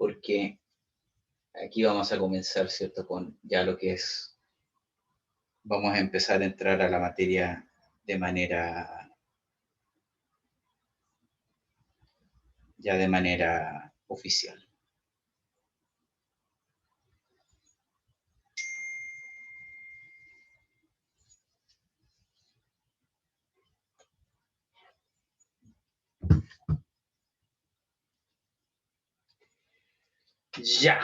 porque aquí vamos a comenzar, ¿cierto? Con ya lo que es, vamos a empezar a entrar a la materia de manera, ya de manera oficial. Ya.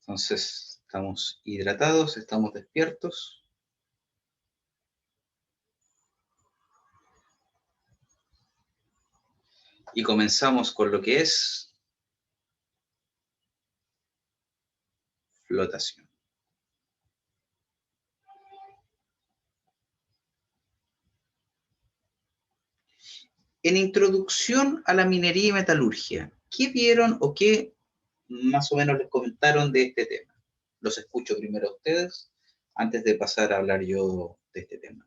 Entonces, estamos hidratados, estamos despiertos. Y comenzamos con lo que es flotación. En introducción a la minería y metalurgia, ¿qué vieron o qué más o menos les comentaron de este tema? Los escucho primero a ustedes, antes de pasar a hablar yo de este tema.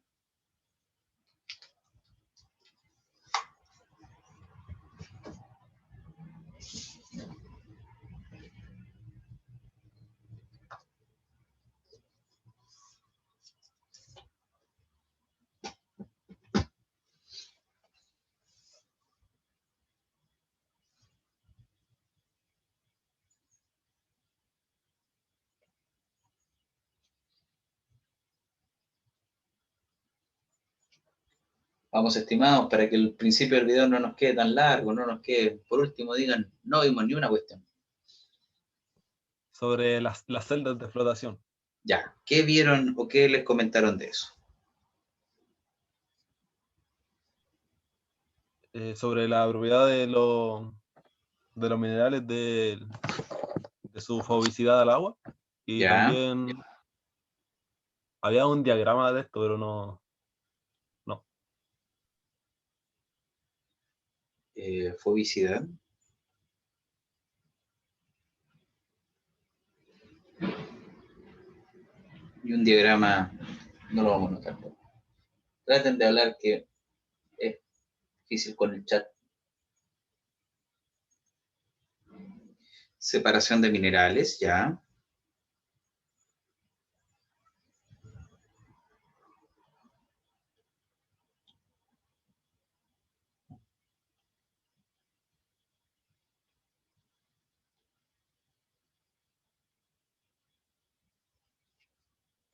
Vamos, estimados, para que el principio del video no nos quede tan largo, no nos quede, por último digan, no vimos ni una cuestión. Sobre las celdas de flotación. Ya, ¿qué vieron o qué les comentaron de eso? Sobre la propiedad de los minerales de su fobicidad al agua. Y Ya, también había un diagrama de esto, pero no. fobicidad. Y un diagrama no lo vamos a notar. Traten de hablar, que es difícil con el chat. Separación de minerales, ya.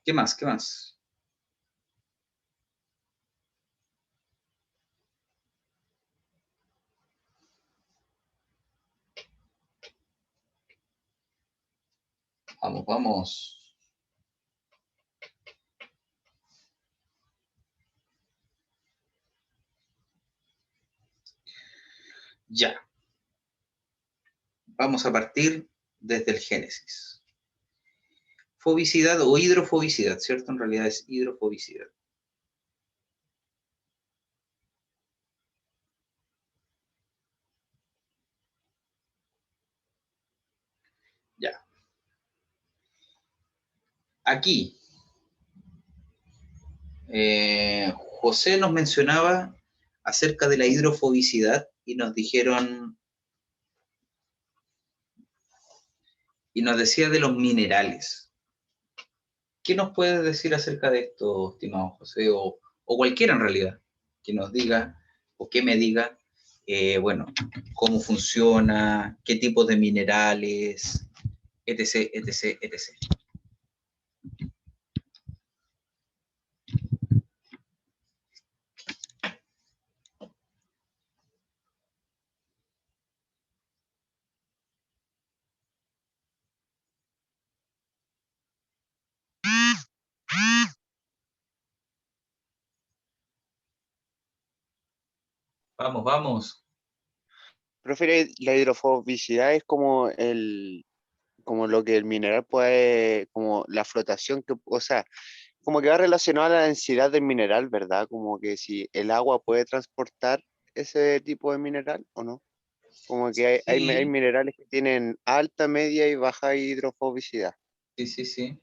¿Qué más? ¿Qué más? Vamos, vamos. Ya. Vamos a partir desde el Génesis. Fobicidad o hidrofobicidad, ¿cierto? En realidad es hidrofobicidad. Ya. Aquí, José nos mencionaba acerca de la hidrofobicidad y nos dijeron, y nos decía de los minerales. ¿Qué nos puedes decir acerca de esto, estimado José? O cualquiera en realidad, que nos diga o que me diga, bueno, cómo funciona, qué tipos de minerales, etc, etc, etc. Vamos, vamos. Profe, la hidrofobicidad es como lo que el mineral puede, como la flotación que, o sea, como que va relacionado a la densidad del mineral, ¿verdad? Como que si el agua puede transportar ese tipo de mineral o no. Como que hay Sí, minerales que tienen alta, media y baja hidrofobicidad. sí, sí, sí.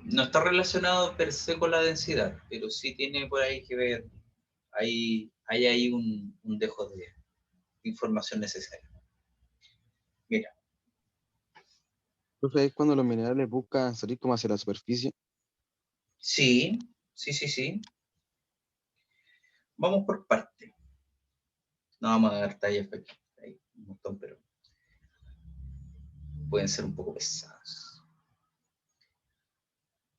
No está relacionado per se con la densidad, pero sí tiene por ahí que ver, hay ahí un dejo de información necesaria. Mira, Profe, es cuando los minerales buscan salir como hacia la superficie. sí, sí, sí, sí. Vamos por parte. No vamos a dar tallas aquí. Hay un montón, pero pueden ser un poco pesadas.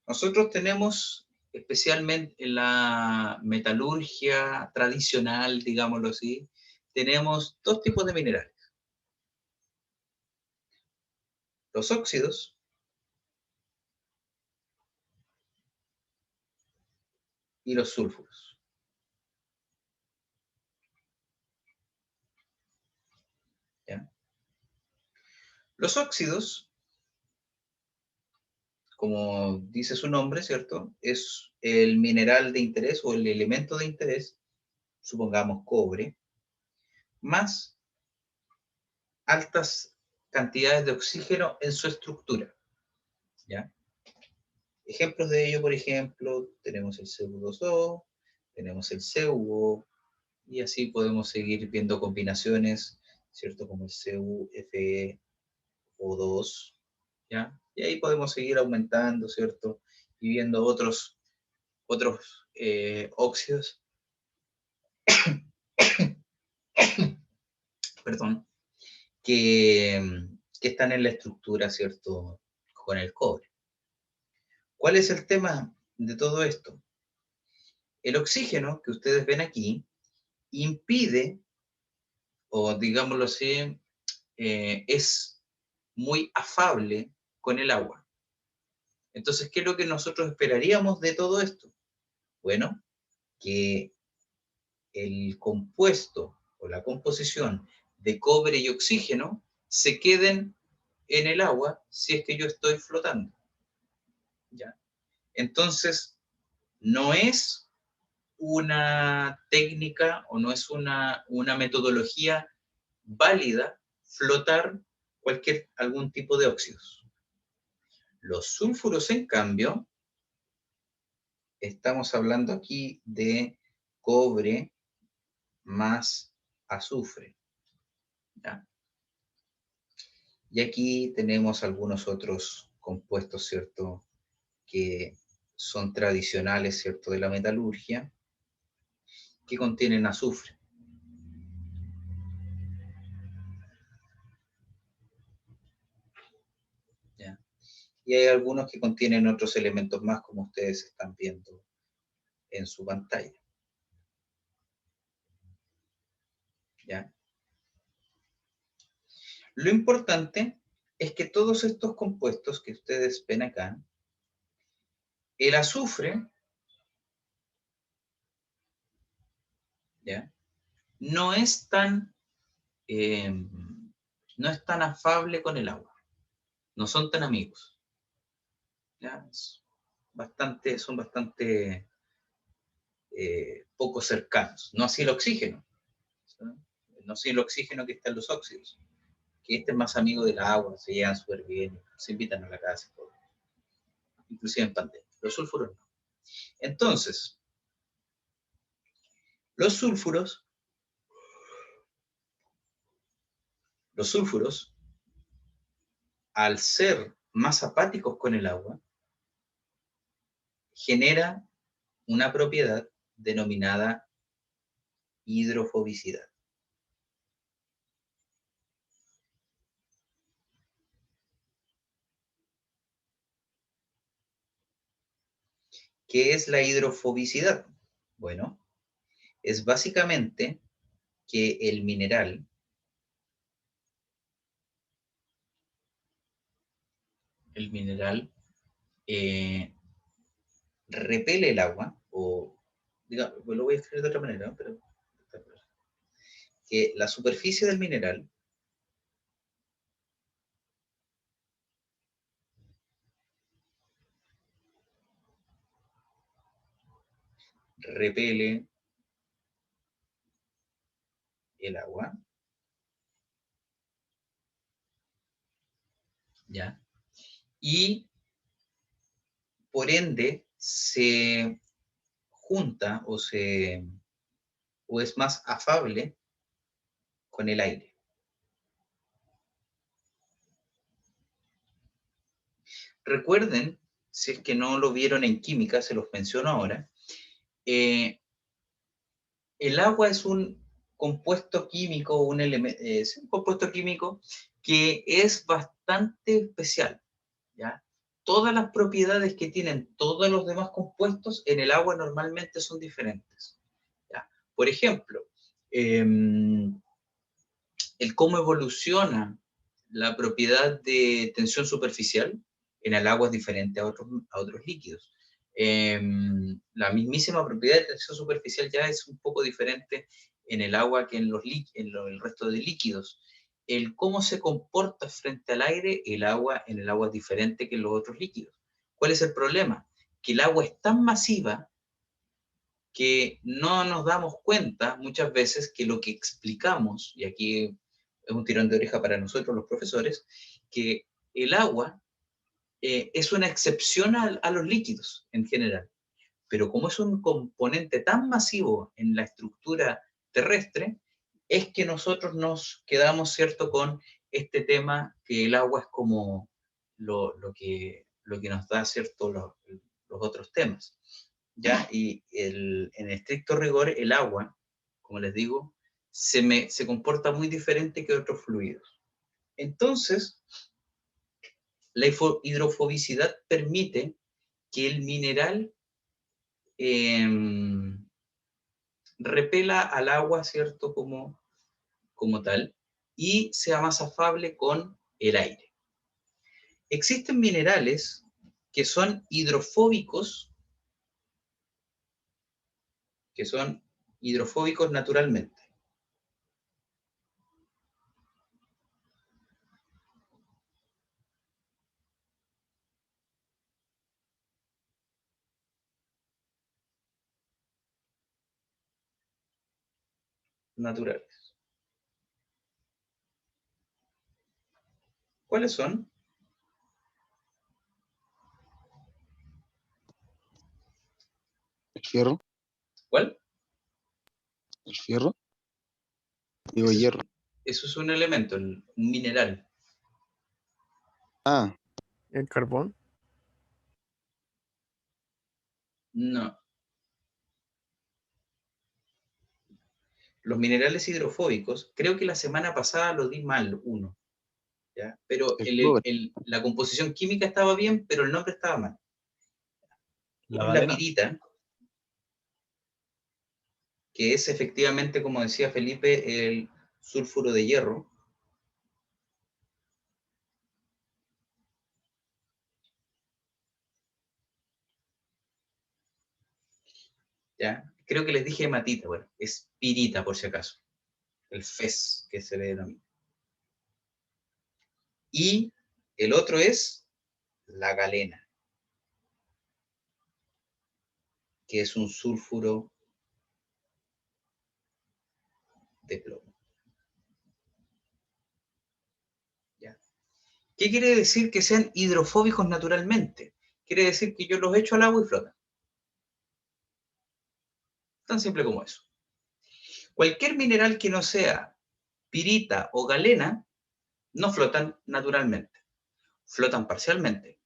Nosotros tenemos, especialmente en la metalurgia tradicional, digámoslo así, tenemos dos tipos de minerales. Los óxidos y los sulfuros. ¿Ya? Los óxidos, como dice su nombre, ¿cierto? Es el mineral de interés o el elemento de interés, supongamos cobre, más altas cantidades de oxígeno en su estructura. ¿Ya? Ejemplos de ello, por ejemplo, tenemos el Cu2O, tenemos el CuO, y así podemos seguir viendo combinaciones, ¿cierto? Como el CuFeO2, ¿ya? Y ahí podemos seguir aumentando, ¿cierto? Y viendo otros óxidos, perdón, que están en la estructura, ¿cierto? Con el cobre. ¿Cuál es el tema de todo esto? El oxígeno que ustedes ven aquí impide, o digámoslo así, es muy afable con el agua. Entonces, ¿qué es lo que nosotros esperaríamos de todo esto? Bueno, que el compuesto o la composición de cobre y oxígeno se queden en el agua si es que yo estoy flotando. ¿Ya? Entonces, no es una técnica o no es una metodología válida flotar algún tipo de óxidos. Los sulfuros, en cambio, estamos hablando aquí de cobre más azufre. ¿Ya? Y aquí tenemos algunos otros compuestos, ¿cierto?, que son tradicionales, ¿cierto?, de la metalurgia, que contienen azufre. ¿Ya? Y hay algunos que contienen otros elementos más, como ustedes están viendo en su pantalla. ¿Ya? Lo importante es que todos estos compuestos que ustedes ven acá, el azufre, ¿ya?, no es tan, no es tan afable con el agua, no son tan amigos. ¿Ya? Son bastante poco cercanos. No así el oxígeno, ¿sí? No así el oxígeno que está en los óxidos, que este es más amigo del agua, se llevan súper bien, se invitan a la casa, todo. Inclusive en pandemia. Los sulfuros no. Entonces, los sulfuros, al ser más apáticos con el agua, genera una propiedad denominada hidrofobicidad. ¿Qué es la hidrofobicidad? Bueno, es básicamente que el mineral repele el agua, o digamos, lo voy a escribir de otra manera, ¿no? Pero que la superficie del mineral repele el agua, ¿ya? Y por ende se junta o es más afable con el aire. recuerden, si es que no lo vieron en química, se los menciono ahora, el agua es un compuesto químico, es un compuesto químico que es bastante especial, ¿ya? Todas las propiedades que tienen todos los demás compuestos en el agua normalmente son diferentes, ¿ya? Por ejemplo, el cómo evoluciona la propiedad de tensión superficial en el agua es diferente a otros líquidos. La mismísima propiedad de tensión superficial ya es un poco diferente en el agua que en el resto de líquidos. El cómo se comporta frente al aire, en el agua es diferente que en los otros líquidos. ¿Cuál es el problema? Que el agua es tan masiva que no nos damos cuenta muchas veces que lo que explicamos, y aquí es un tirón de oreja para nosotros los profesores, que el agua es una excepción a los líquidos en general. Pero como es un componente tan masivo en la estructura terrestre, es que nosotros nos quedamos, ¿cierto?, con este tema que el agua es como lo que nos da, ¿cierto?, los otros temas. ¿Ya? Y en estricto rigor, el agua, como les digo, se comporta muy diferente que otros fluidos. Entonces, la hidrofobicidad permite que el mineral repela al agua, ¿cierto? Como tal, y sea más afable con el aire. Existen minerales que son hidrofóbicos naturalmente. Naturales. ¿Cuáles son? El fierro. ¿Cuál? El fierro. Digo Ese hierro. Eso es un elemento, un mineral. Ah, ¿El carbón? No. Los minerales hidrofóbicos, creo que la semana pasada lo di mal uno, ¿ya? Pero el cobre. la composición química estaba bien, pero el nombre estaba mal. La Uno es la galena. pirita, que es efectivamente, como decía Felipe, el sulfuro de hierro. ¿Ya? Creo que les dije hematita, bueno, es pirita por si acaso, el FeS que se le denomina. Y el otro es la galena, que es un sulfuro de plomo. ¿Ya? ¿Qué quiere decir que sean hidrofóbicos naturalmente? Quiere decir que yo los echo al agua y flotan. Tan simple como eso. Cualquier mineral que no sea pirita o galena, no flotan naturalmente. Flotan parcialmente,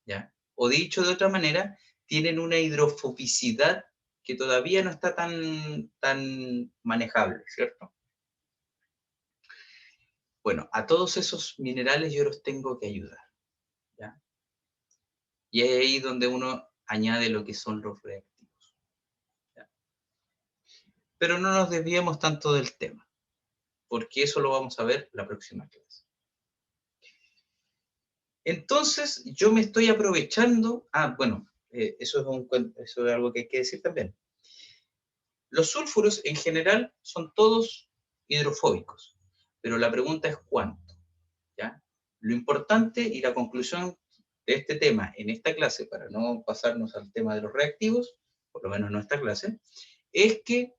¿ya? O dicho de otra manera, tienen una hidrofobicidad que todavía no está tan manejable, ¿cierto? Bueno, a todos esos minerales yo los tengo que ayudar, ¿ya? Y es ahí donde uno añade lo que son los reactivos, ¿ya? Pero no nos desviemos tanto del tema, porque eso lo vamos a ver la próxima clase. Entonces, yo me estoy aprovechando, bueno, eso es algo que hay que decir también. Los sulfuros en general son todos hidrofóbicos, pero la pregunta es cuánto, ¿ya? Lo importante y la conclusión de este tema en esta clase, para no pasarnos al tema de los reactivos, por lo menos en esta clase, es que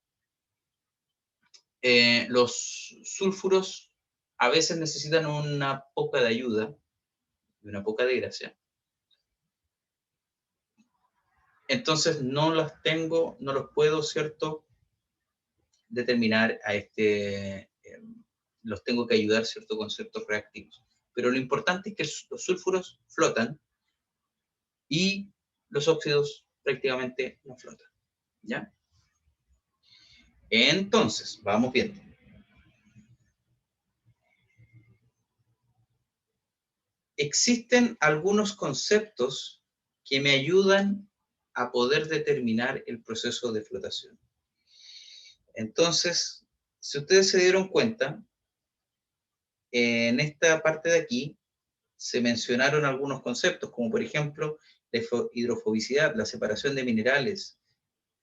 los sulfuros a veces necesitan una poca de ayuda y una poca de gracia. Entonces no los puedo, ¿cierto?, determinar los tengo que ayudar, ¿cierto?, con ciertos reactivos. Pero lo importante es que los sulfuros flotan y los óxidos prácticamente no flotan, ¿ya? Entonces, vamos viendo. Existen algunos conceptos que me ayudan a poder determinar el proceso de flotación. Entonces, si ustedes se dieron cuenta, en esta parte de aquí se mencionaron algunos conceptos, como por ejemplo la hidrofobicidad, la separación de minerales,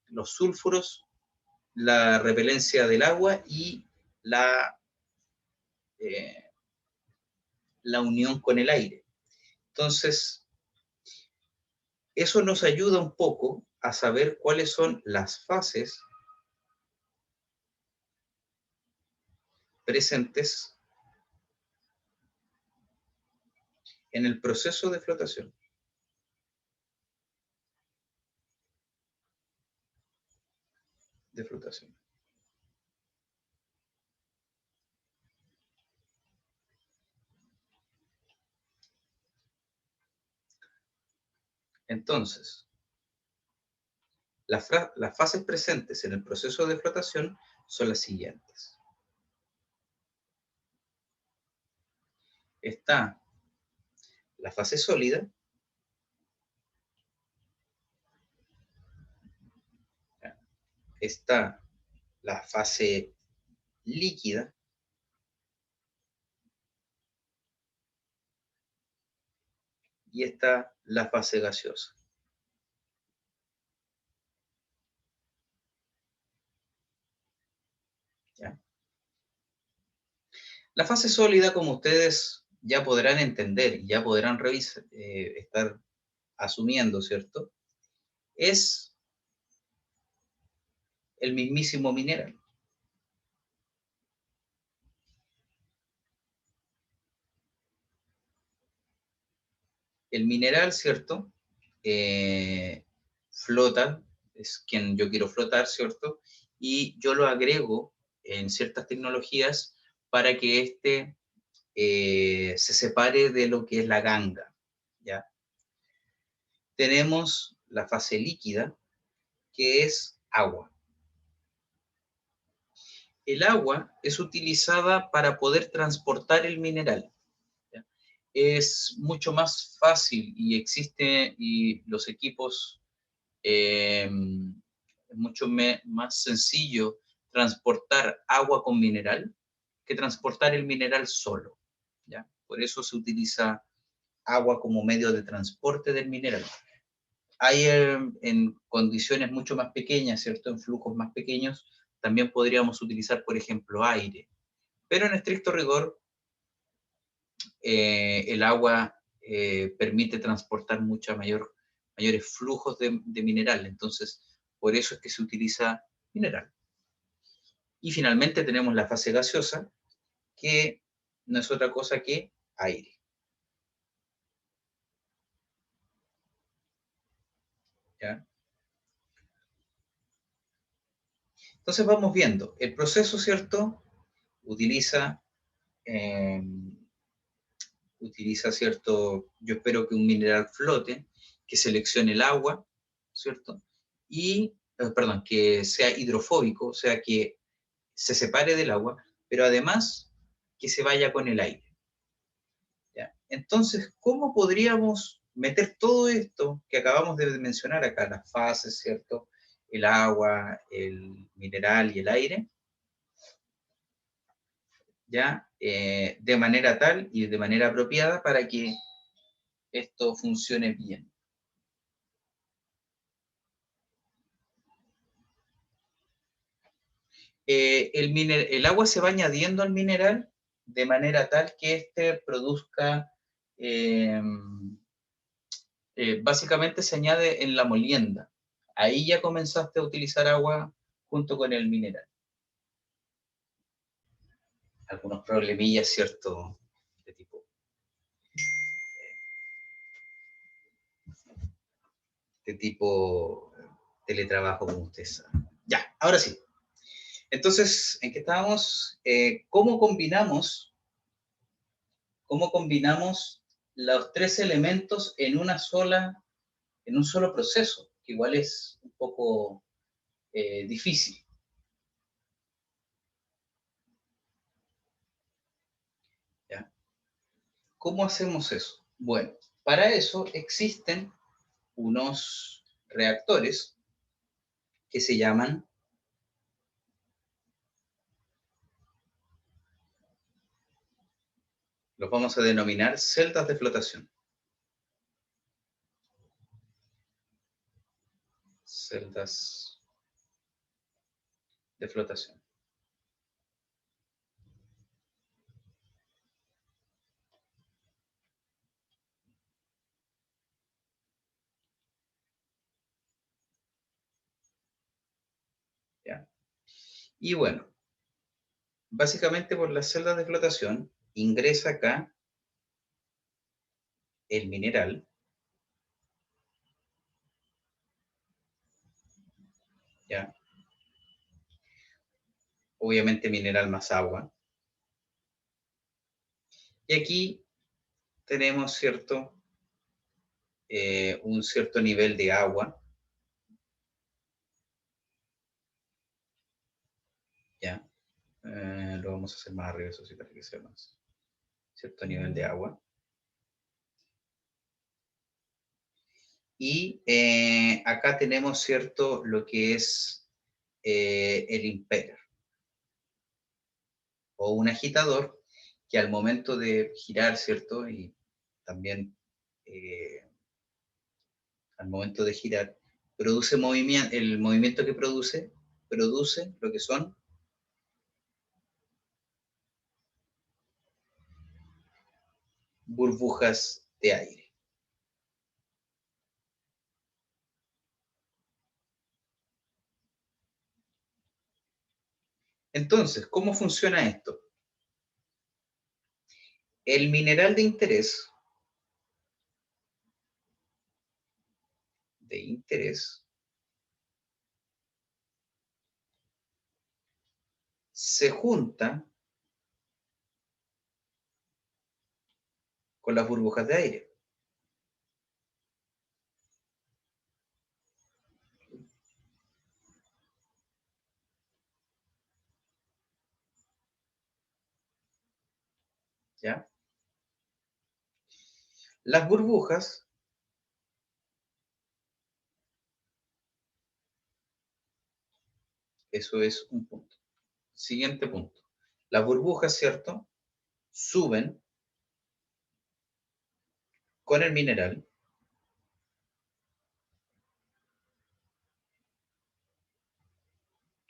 los sulfuros, la repelencia del agua y eh, la unión con el aire. Entonces, eso nos ayuda un poco a saber cuáles son las fases presentes en el proceso de flotación. Entonces, las fases presentes en el proceso de flotación son las siguientes. Está la fase sólida, está la fase líquida, y está la fase gaseosa. ¿Ya? La fase sólida, como ustedes ya podrán entender y ya podrán revisar, estar asumiendo, ¿cierto? Es el mismísimo mineral. El mineral, ¿cierto? Flota, es quien yo quiero flotar, ¿cierto? Y yo lo agrego en ciertas tecnologías para que éste se separe de lo que es la ganga, ¿ya? Tenemos la fase líquida, que es agua. El agua es utilizada para poder transportar el mineral, ¿ya? Es mucho más fácil y los equipos, es mucho más sencillo transportar agua con mineral que transportar el mineral solo, ¿ya? Por eso se utiliza agua como medio de transporte del mineral. Hay en condiciones mucho más pequeñas, ¿cierto? En flujos más pequeños, también podríamos utilizar, por ejemplo, aire. Pero en estricto rigor, el agua permite transportar mayores flujos de mineral. Entonces, por eso es que se utiliza mineral. Y finalmente tenemos la fase gaseosa, que no es otra cosa que aire. ¿Ya? Entonces vamos viendo. El proceso, ¿cierto? Utiliza, ¿cierto? Yo espero que un mineral flote, que seleccione el agua, ¿cierto? Y, perdón, que sea hidrofóbico, o sea, que se separe del agua, pero además que se vaya con el aire. ¿Ya? Entonces, ¿cómo podríamos meter todo esto que acabamos de mencionar acá, las fases, ¿cierto? El agua, el mineral y el aire, ¿ya? De manera tal y de manera apropiada para que esto funcione bien. El agua se va añadiendo al mineral de manera tal que éste produzca, básicamente se añade en la molienda. Ahí ya comenzaste a utilizar agua junto con el mineral. Algunos problemillas, ¿cierto? De tipo teletrabajo, como ustedes saben. Ya, ahora sí. Entonces, ¿en qué estábamos? ¿Cómo combinamos los tres elementos en una sola en un solo proceso, que igual es un poco difícil. ¿Ya? ¿Cómo hacemos eso? Bueno, para eso existen unos reactores que se llaman los vamos a denominar celdas de flotación. Celdas de flotación. ¿Ya? Y bueno, básicamente por las celdas de flotación ingresa acá el mineral, ¿ya? Obviamente mineral más agua. Y aquí tenemos un cierto nivel de agua, ¿ya? Lo vamos a hacer más arriba, eso sí, para que sea más. Cierto nivel de agua. Y acá tenemos, ¿cierto?, lo que es el impeller, o un agitador, que al momento de girar, ¿cierto?, y también al momento de girar, produce movimiento, el movimiento que produce lo que son burbujas de aire. Entonces, ¿cómo funciona esto? El mineral de interés se junta con las burbujas de aire. ¿Ya? Las burbujas, eso es un punto. Siguiente punto. Las burbujas, ¿cierto?, suben con el mineral,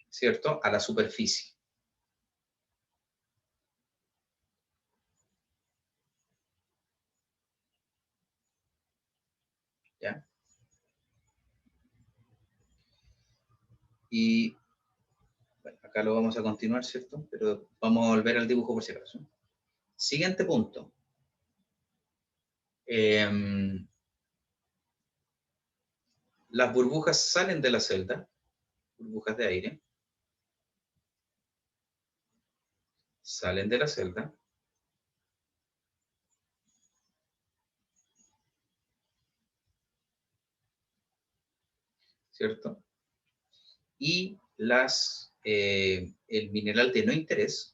¿cierto?, a la superficie. ¿Ya? Y bueno, acá lo vamos a continuar, ¿cierto? Pero vamos a volver al dibujo por si acaso. Siguiente punto. Las burbujas salen de la celda, burbujas de aire, salen de la celda, ¿cierto? Y el mineral de no interés,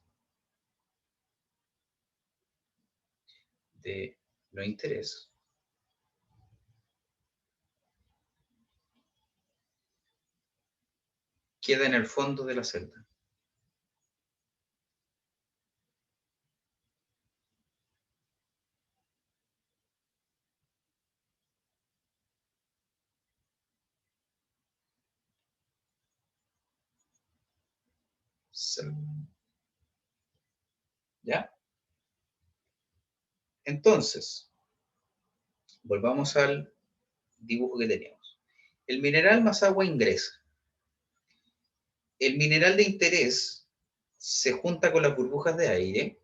queda en el fondo de la celda. ¿Ya? Entonces, volvamos al dibujo que teníamos. El mineral más agua ingresa. El mineral de interés se junta con las burbujas de aire,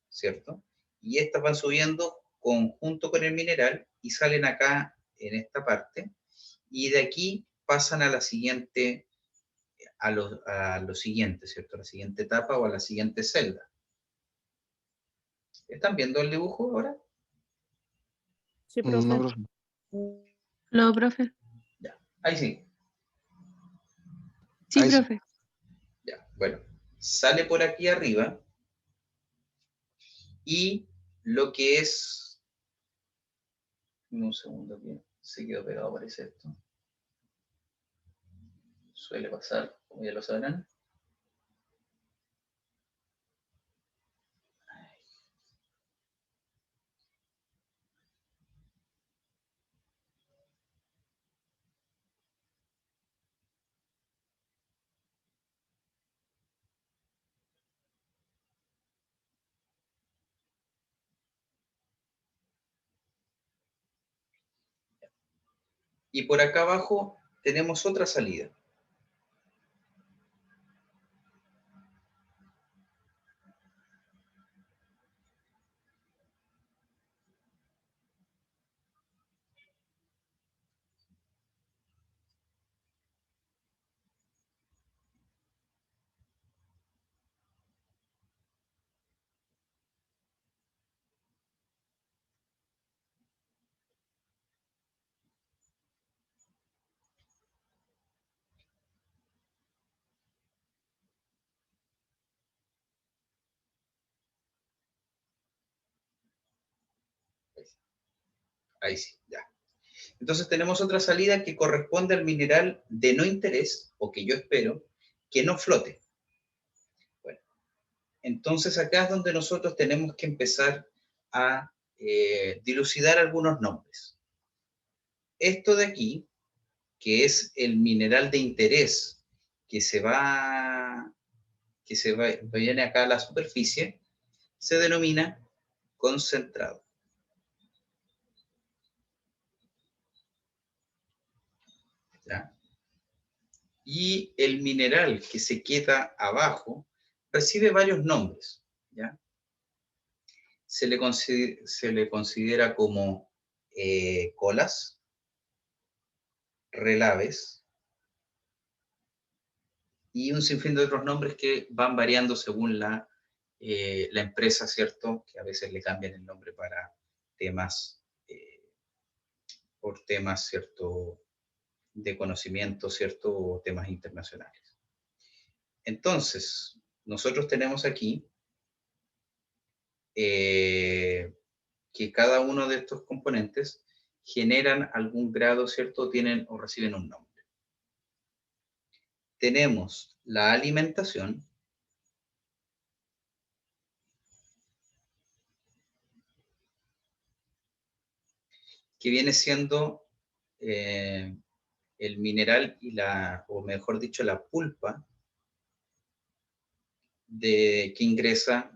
¿cierto? Y estas van subiendo conjunto con el mineral y salen acá en esta parte. Y de aquí pasan a la siguiente, a lo siguiente, ¿cierto? A la siguiente etapa o a la siguiente celda. ¿Están viendo el dibujo ahora? Sí, No, profe. profe. No, profe. Ya, ahí sí. Sí, Ahí sí. profe. Ya, bueno. Sale por aquí arriba. Y lo que es... Un segundo que se quedó pegado, parece esto. Suele pasar, como ya lo sabrán. Y por acá abajo tenemos otra salida. Ahí sí, ya. Entonces tenemos otra salida que corresponde al mineral de no interés, o que yo espero, que no flote. Bueno, entonces acá es donde nosotros tenemos que empezar a dilucidar algunos nombres. Esto de aquí, que es el mineral de interés que viene acá a la superficie, se denomina concentrado. ¿Ya? Y el mineral que se queda abajo recibe varios nombres. ¿Ya? Se le considera como colas, relaves y un sinfín de otros nombres que van variando según la empresa, ¿cierto? Que a veces le cambian el nombre para temas, por temas, ¿cierto? De conocimiento, ¿cierto? O temas internacionales. Entonces, nosotros tenemos aquí que cada uno de estos componentes generan algún grado, ¿cierto? Tienen o reciben un nombre. Tenemos la alimentación, que viene siendo el mineral y o mejor dicho, la pulpa que ingresa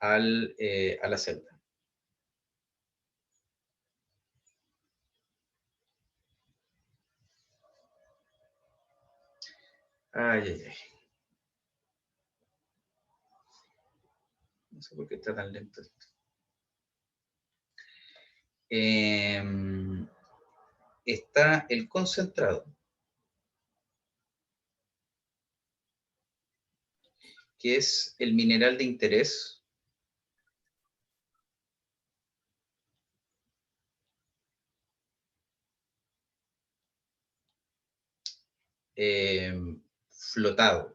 a la celda. Ay, ay, ay. No sé por qué está tan lento esto. Está el concentrado, que es el mineral de interés, flotado.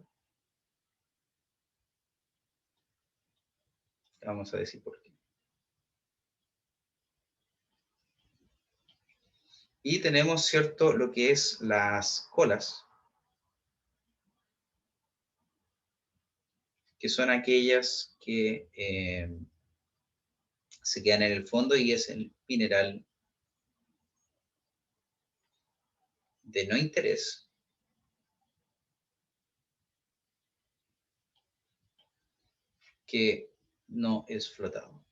Vamos a decir por qué. Y tenemos, ¿cierto?, lo que es las colas, que son aquellas que se quedan en el fondo y es el mineral de no interés, que no es flotado.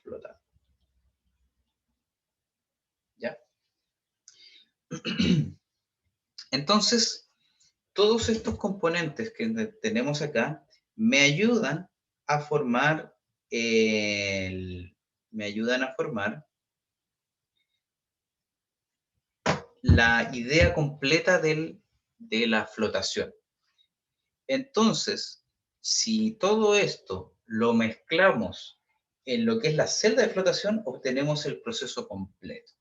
Flotado. ¿Ya? Entonces, todos estos componentes que tenemos acá me ayudan a formar la idea completa de la flotación. Entonces, si todo esto lo mezclamos en lo que es la celda de flotación, obtenemos el proceso completo.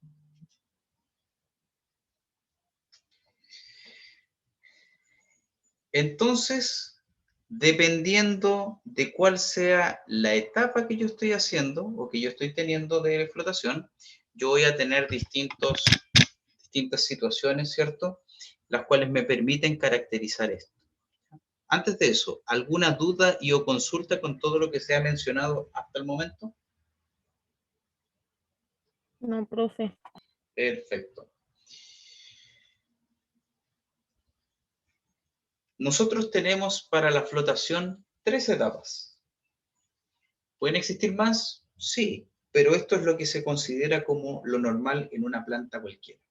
Entonces, dependiendo de cuál sea la etapa que yo estoy haciendo o que yo estoy teniendo de flotación, yo voy a tener distintas situaciones, ¿cierto? Las cuales me permiten caracterizar esto. Antes de eso, ¿alguna duda y o consulta con todo lo que se ha mencionado hasta el momento? No, profe. Perfecto. Nosotros tenemos para la flotación 3 etapas. ¿Pueden existir más? Sí, pero esto es lo que se considera como lo normal en una planta cualquiera.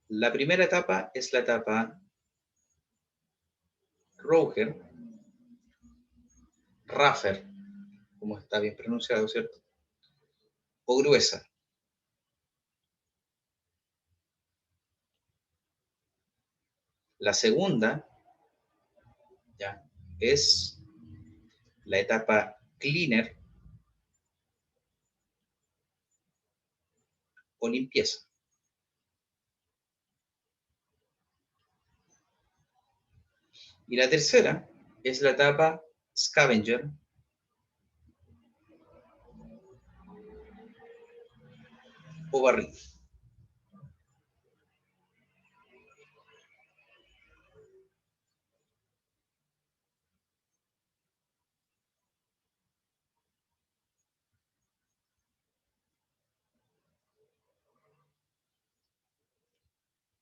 La primera etapa es la etapa Rauher, Raffer, como está bien pronunciado, ¿cierto? O gruesa. La segunda ya es la etapa cleaner o limpieza. Y la tercera es la etapa scavenger o barrido.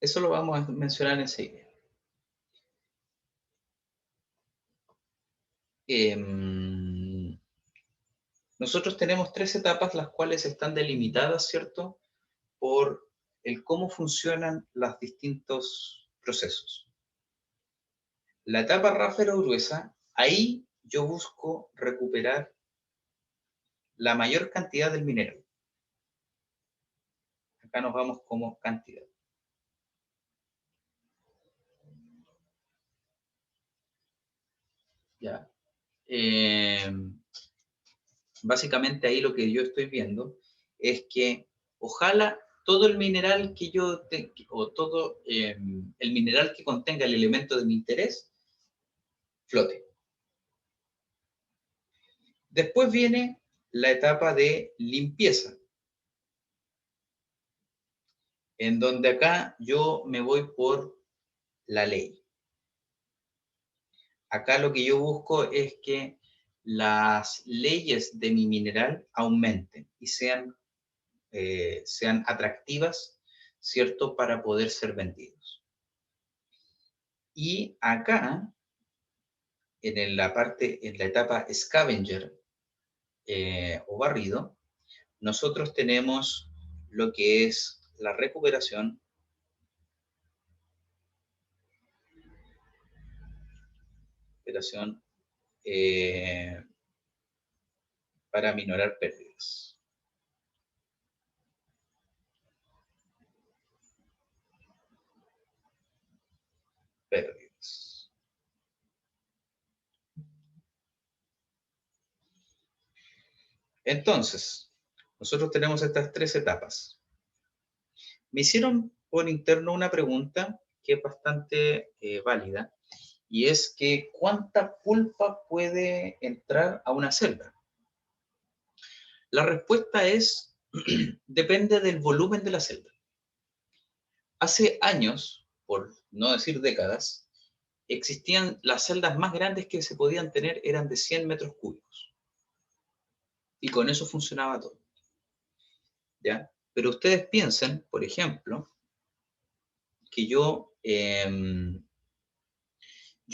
Eso lo vamos a mencionar enseguida. Nosotros tenemos 3 etapas, las cuales están delimitadas, ¿cierto?, por el cómo funcionan los distintos procesos. La etapa Raffer o gruesa, ahí yo busco recuperar la mayor cantidad del mineral. Acá nos vamos como cantidad. Ya. Básicamente ahí lo que yo estoy viendo es que ojalá todo el mineral que yo o todo el mineral que contenga el elemento de mi interés flote. Después viene la etapa de limpieza, en donde acá yo me voy por la ley. Acá lo que yo busco es que las leyes de mi mineral aumenten y sean atractivas, ¿cierto?, para poder ser vendidos. Y acá, en la etapa scavenger o barrido, nosotros tenemos lo que es la recuperación, para minorar pérdidas. Entonces, nosotros tenemos estas 3 etapas. Me hicieron por interno una pregunta que es bastante válida, y es que ¿cuánta pulpa puede entrar a una celda? La respuesta es, depende del volumen de la celda. Hace años, por no decir décadas, existían las celdas más grandes que se podían tener, eran de 100 metros cúbicos. Y con eso funcionaba todo. ¿Ya? Pero ustedes piensen, por ejemplo, que yo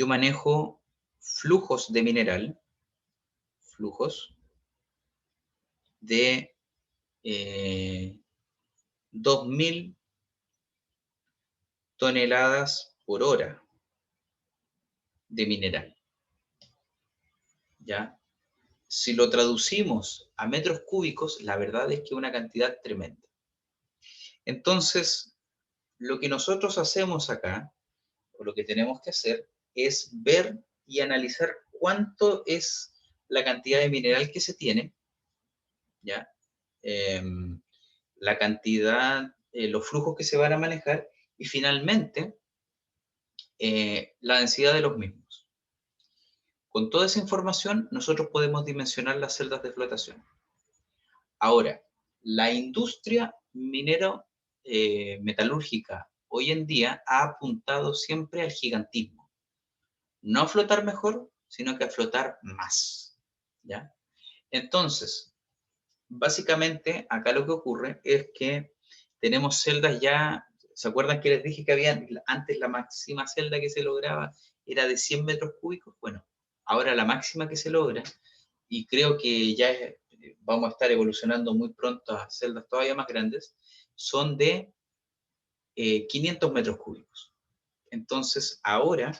manejo flujos de mineral, flujos de 2.000 toneladas por hora de mineral. ¿Ya? Si lo traducimos a metros cúbicos, la verdad es que es una cantidad tremenda. Entonces, lo que nosotros hacemos acá, o lo que tenemos que hacer, es ver y analizar cuánto es la cantidad de mineral que se tiene, ¿ya? La cantidad, los flujos que se van a manejar y finalmente la densidad de los mismos. Con toda esa información nosotros podemos dimensionar las celdas de flotación. Ahora, la industria minero metalúrgica hoy en día ha apuntado siempre al gigantismo. No a flotar mejor, sino que a flotar más, ¿ya? Entonces, básicamente, acá lo que ocurre es que tenemos celdas ya, ¿se acuerdan que les dije que había antes la máxima celda que se lograba era de 100 metros cúbicos? Bueno, ahora la máxima que se logra, y creo que ya vamos a estar evolucionando muy pronto a celdas todavía más grandes, son de 500 metros cúbicos. Entonces, ahora,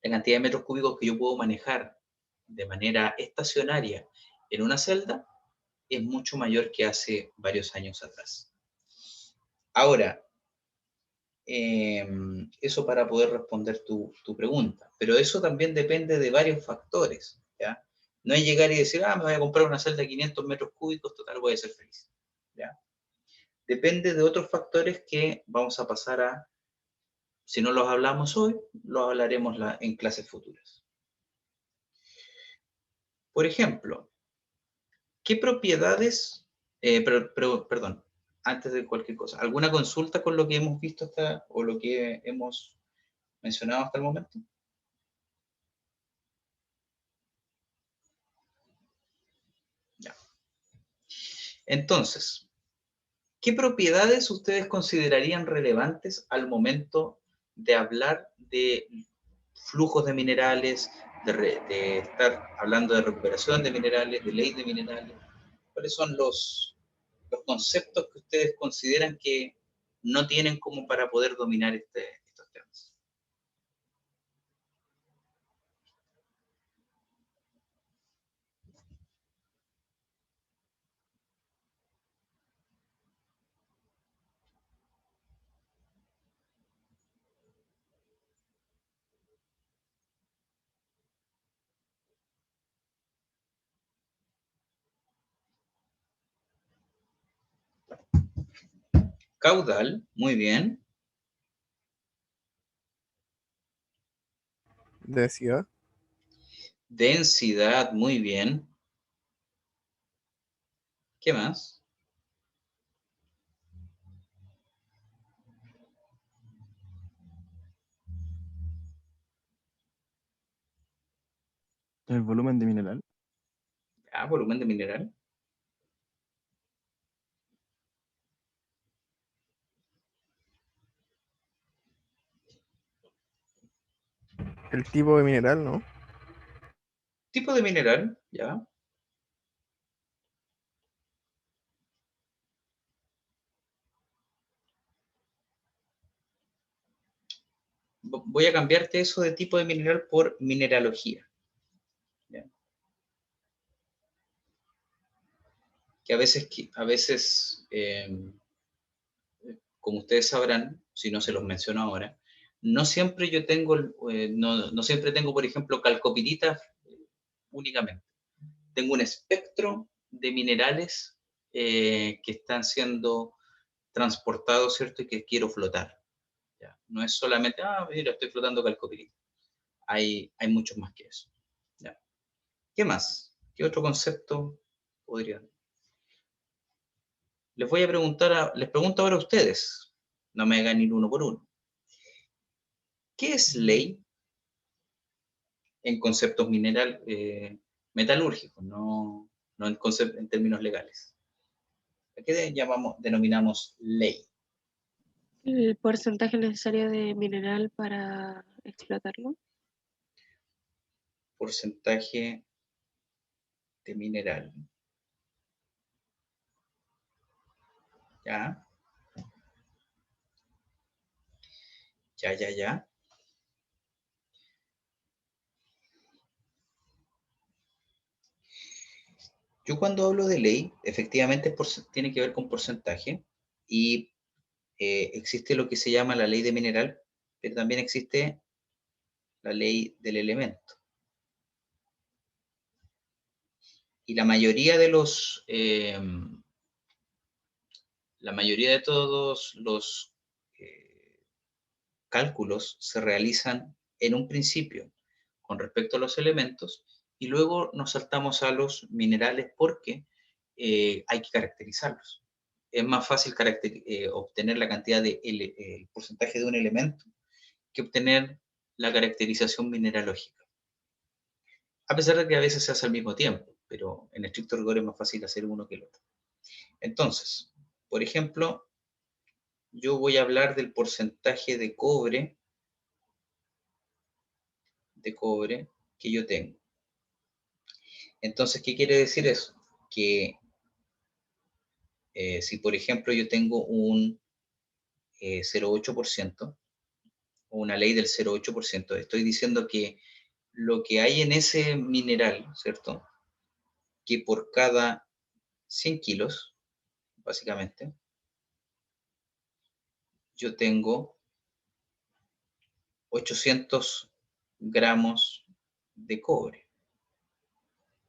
la cantidad de metros cúbicos que yo puedo manejar de manera estacionaria en una celda es mucho mayor que hace varios años atrás. Ahora, eso para poder responder tu pregunta, pero eso también depende de varios factores, ¿ya? No es llegar y decir, me voy a comprar una celda de 500 metros cúbicos, total, voy a ser feliz, ¿ya? Depende de otros factores que vamos a pasar a, si no los hablamos hoy, los hablaremos en clases futuras. Por ejemplo, ¿qué propiedades, perdón, antes de cualquier cosa, ¿alguna consulta con lo que hemos visto hasta, o lo que hemos mencionado hasta el momento? Ya. Entonces, ¿qué propiedades ustedes considerarían relevantes al momento de hablar de flujos de minerales, de estar hablando de recuperación de minerales, de ley de minerales? ¿Cuáles son los conceptos que ustedes consideran que no tienen como para poder dominar estos temas? Caudal, muy bien. Densidad. Densidad, muy bien. ¿Qué más? El volumen de mineral. Volumen de mineral. El tipo de mineral, ¿no? Tipo de mineral, ya. Voy a cambiarte eso de tipo de mineral por mineralogía. ¿Ya? Que a veces como ustedes sabrán, si no se los menciono ahora, no siempre yo tengo, no siempre tengo, por ejemplo, calcopiritas únicamente. Tengo un espectro de minerales que están siendo transportados, ¿cierto? Y que quiero flotar. ¿Ya? No es solamente, mira, estoy flotando calcopirita. Hay muchos más que eso. ¿Ya? ¿Qué más? ¿Qué otro concepto podrían? Les voy a preguntar, les pregunto ahora a ustedes, no me hagan ir uno por uno. ¿Qué es ley en conceptos metalúrgicos, no en términos legales? ¿A qué denominamos ley? El porcentaje necesario de mineral para explotarlo. Porcentaje de mineral. ¿Ya? Ya. Yo cuando hablo de ley, efectivamente tiene que ver con porcentaje y existe lo que se llama la ley de mineral, pero también existe la ley del elemento. Y la mayoría de todos los cálculos se realizan en un principio con respecto a los elementos y luego nos saltamos a los minerales porque hay que caracterizarlos. Es más fácil obtener la cantidad el porcentaje de un elemento que obtener la caracterización mineralógica. A pesar de que a veces se hace al mismo tiempo, pero en estricto rigor es más fácil hacer uno que el otro. Entonces, por ejemplo, yo voy a hablar del porcentaje de cobre que yo tengo. Entonces, ¿qué quiere decir eso? Que si, por ejemplo, yo tengo un 0,8% o una ley del 0,8%, estoy diciendo que lo que hay en ese mineral, ¿cierto? Que por cada 100 kilos, básicamente, yo tengo 800 gramos de cobre.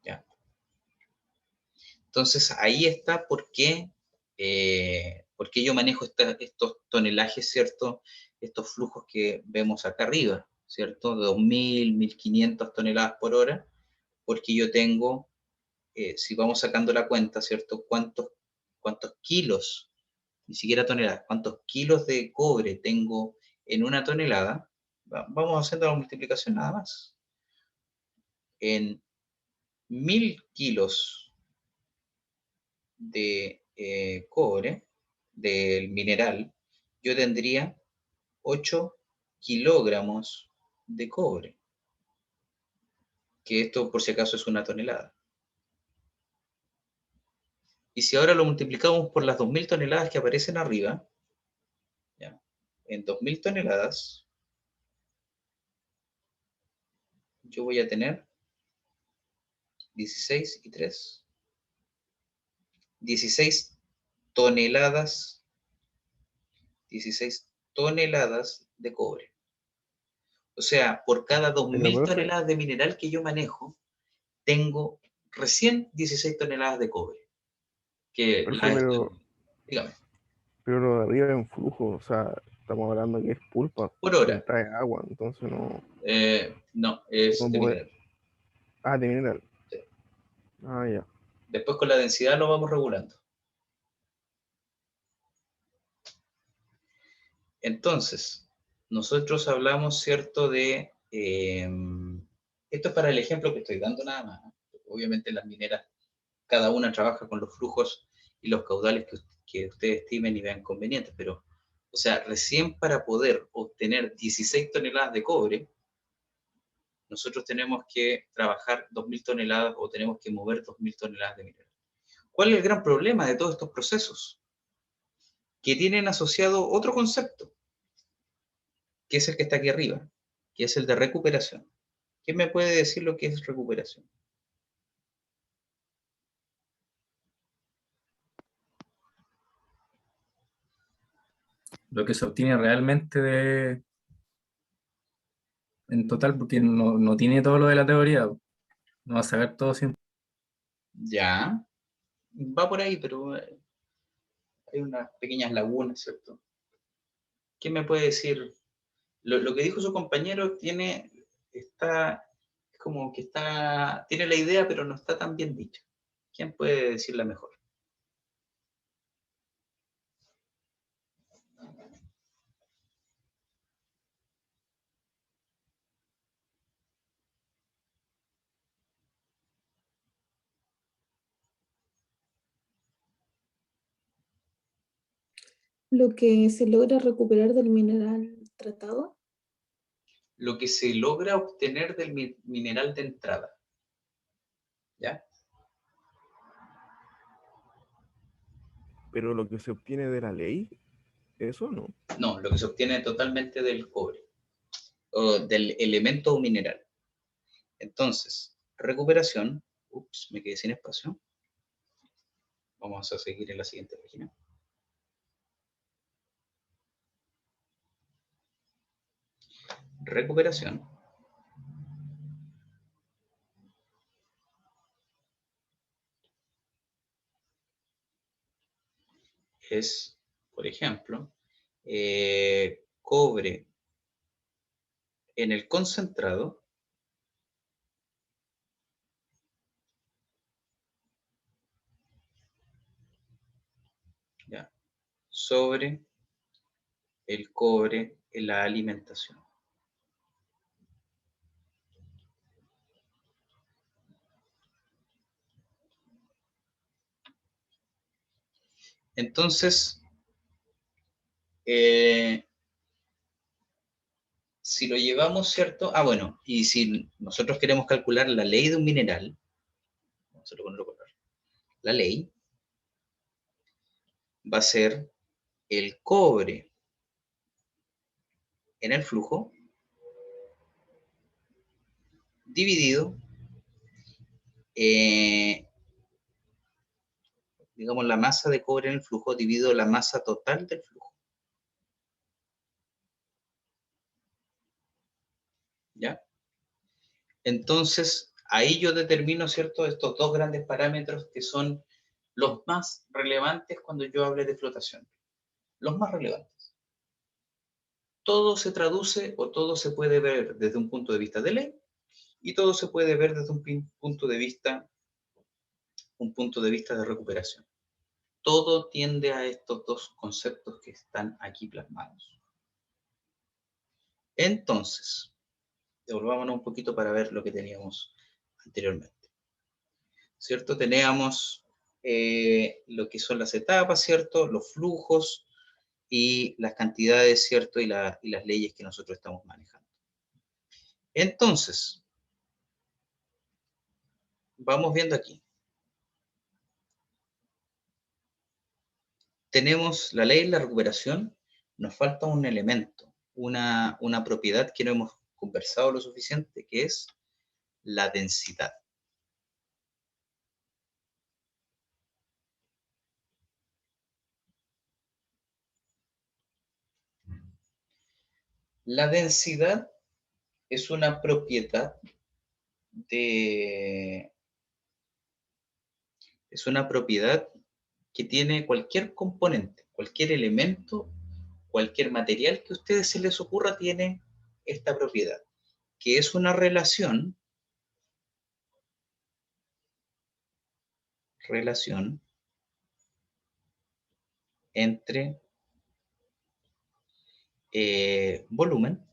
¿Ya? Entonces, ahí está por qué yo manejo estos tonelajes, ¿cierto? Estos flujos que vemos acá arriba, ¿cierto? De 2.000, 1.500 toneladas por hora, porque yo tengo, si vamos sacando la cuenta, ¿cierto? ¿Cuántos kilos, ni siquiera toneladas, cuántos kilos de cobre tengo en una tonelada? Vamos haciendo la multiplicación nada más. En 1.000 kilos de cobre, del mineral, yo tendría 8 kilogramos de cobre, que esto por si acaso es una tonelada. Y si ahora lo multiplicamos por las 2.000 toneladas que aparecen arriba, ¿ya? En 2.000 toneladas, yo voy a tener 16 y 3, 16 toneladas, 16 toneladas de cobre. O sea, por cada Pero, 2.000 profe, toneladas de mineral que yo manejo, tengo recién 16 toneladas de cobre. Que profe, la, dígame, pero lo de arriba es en flujo, o sea, estamos hablando que es pulpa, por hora. entra en agua, entonces no, No, es no de puede. mineral. Ah, de mineral. Sí. Ah, ya. Después con la densidad lo vamos regulando. Entonces, nosotros hablamos, ¿cierto?, de... esto es para el ejemplo que estoy dando nada más. Obviamente las mineras, cada una trabaja con los flujos y los caudales que ustedes estimen y vean convenientes, pero, o sea, recién para poder obtener 16 toneladas de cobre, nosotros tenemos que trabajar 2.000 toneladas o tenemos que mover 2.000 toneladas de mineral. ¿Cuál es el gran problema de todos estos procesos? Que tienen asociado otro concepto, que es el que está aquí arriba, que es el de recuperación. ¿Quién me puede decir lo que es recuperación? Lo que se obtiene realmente en total, porque no tiene todo lo de la teoría, no va a saber todo siempre. Ya, va por ahí, pero hay unas pequeñas lagunas, ¿cierto? ¿Quién me puede decir? Lo que dijo su compañero es como que tiene la idea, pero no está tan bien dicha. ¿Quién puede decirla mejor? Lo que se logra recuperar del mineral tratado. Lo que se logra obtener del mineral de entrada. ¿Ya? Pero lo que se obtiene de la ley, eso no. No, lo que se obtiene totalmente del cobre, o del elemento mineral. Entonces, recuperación, ups, me quedé sin espacio. Vamos a seguir en la siguiente página. recuperación es, por ejemplo, cobre en el concentrado ¿ya? Sobre el cobre en la alimentación. Entonces, si lo llevamos, ¿cierto? Ah, bueno, y si nosotros queremos calcular la ley de un mineral, vamos a ponerlo color. La ley va a ser el cobre en el flujo dividido, digamos, la masa de cobre en el flujo dividido la masa total del flujo. ¿Ya? Entonces, ahí yo determino, ¿cierto?, estos dos grandes parámetros que son los más relevantes cuando yo hable de flotación. Los más relevantes. Todo se traduce o todo se puede ver desde un punto de vista de ley y todo se puede ver desde un punto de vista de recuperación. Todo tiende a estos dos conceptos que están aquí plasmados. Entonces, devolvámonos un poquito para ver lo que teníamos anteriormente. ¿Cierto? Teníamos lo que son las etapas, ¿cierto? Los flujos y las cantidades, ¿cierto? Y las leyes que nosotros estamos manejando. Entonces, vamos viendo aquí. Tenemos la ley de la recuperación, nos falta un elemento, una propiedad que no hemos conversado lo suficiente, que es la densidad. La densidad es una propiedad que tiene cualquier componente, cualquier elemento, cualquier material que a ustedes se les ocurra tiene esta propiedad, que es una relación entre volumen,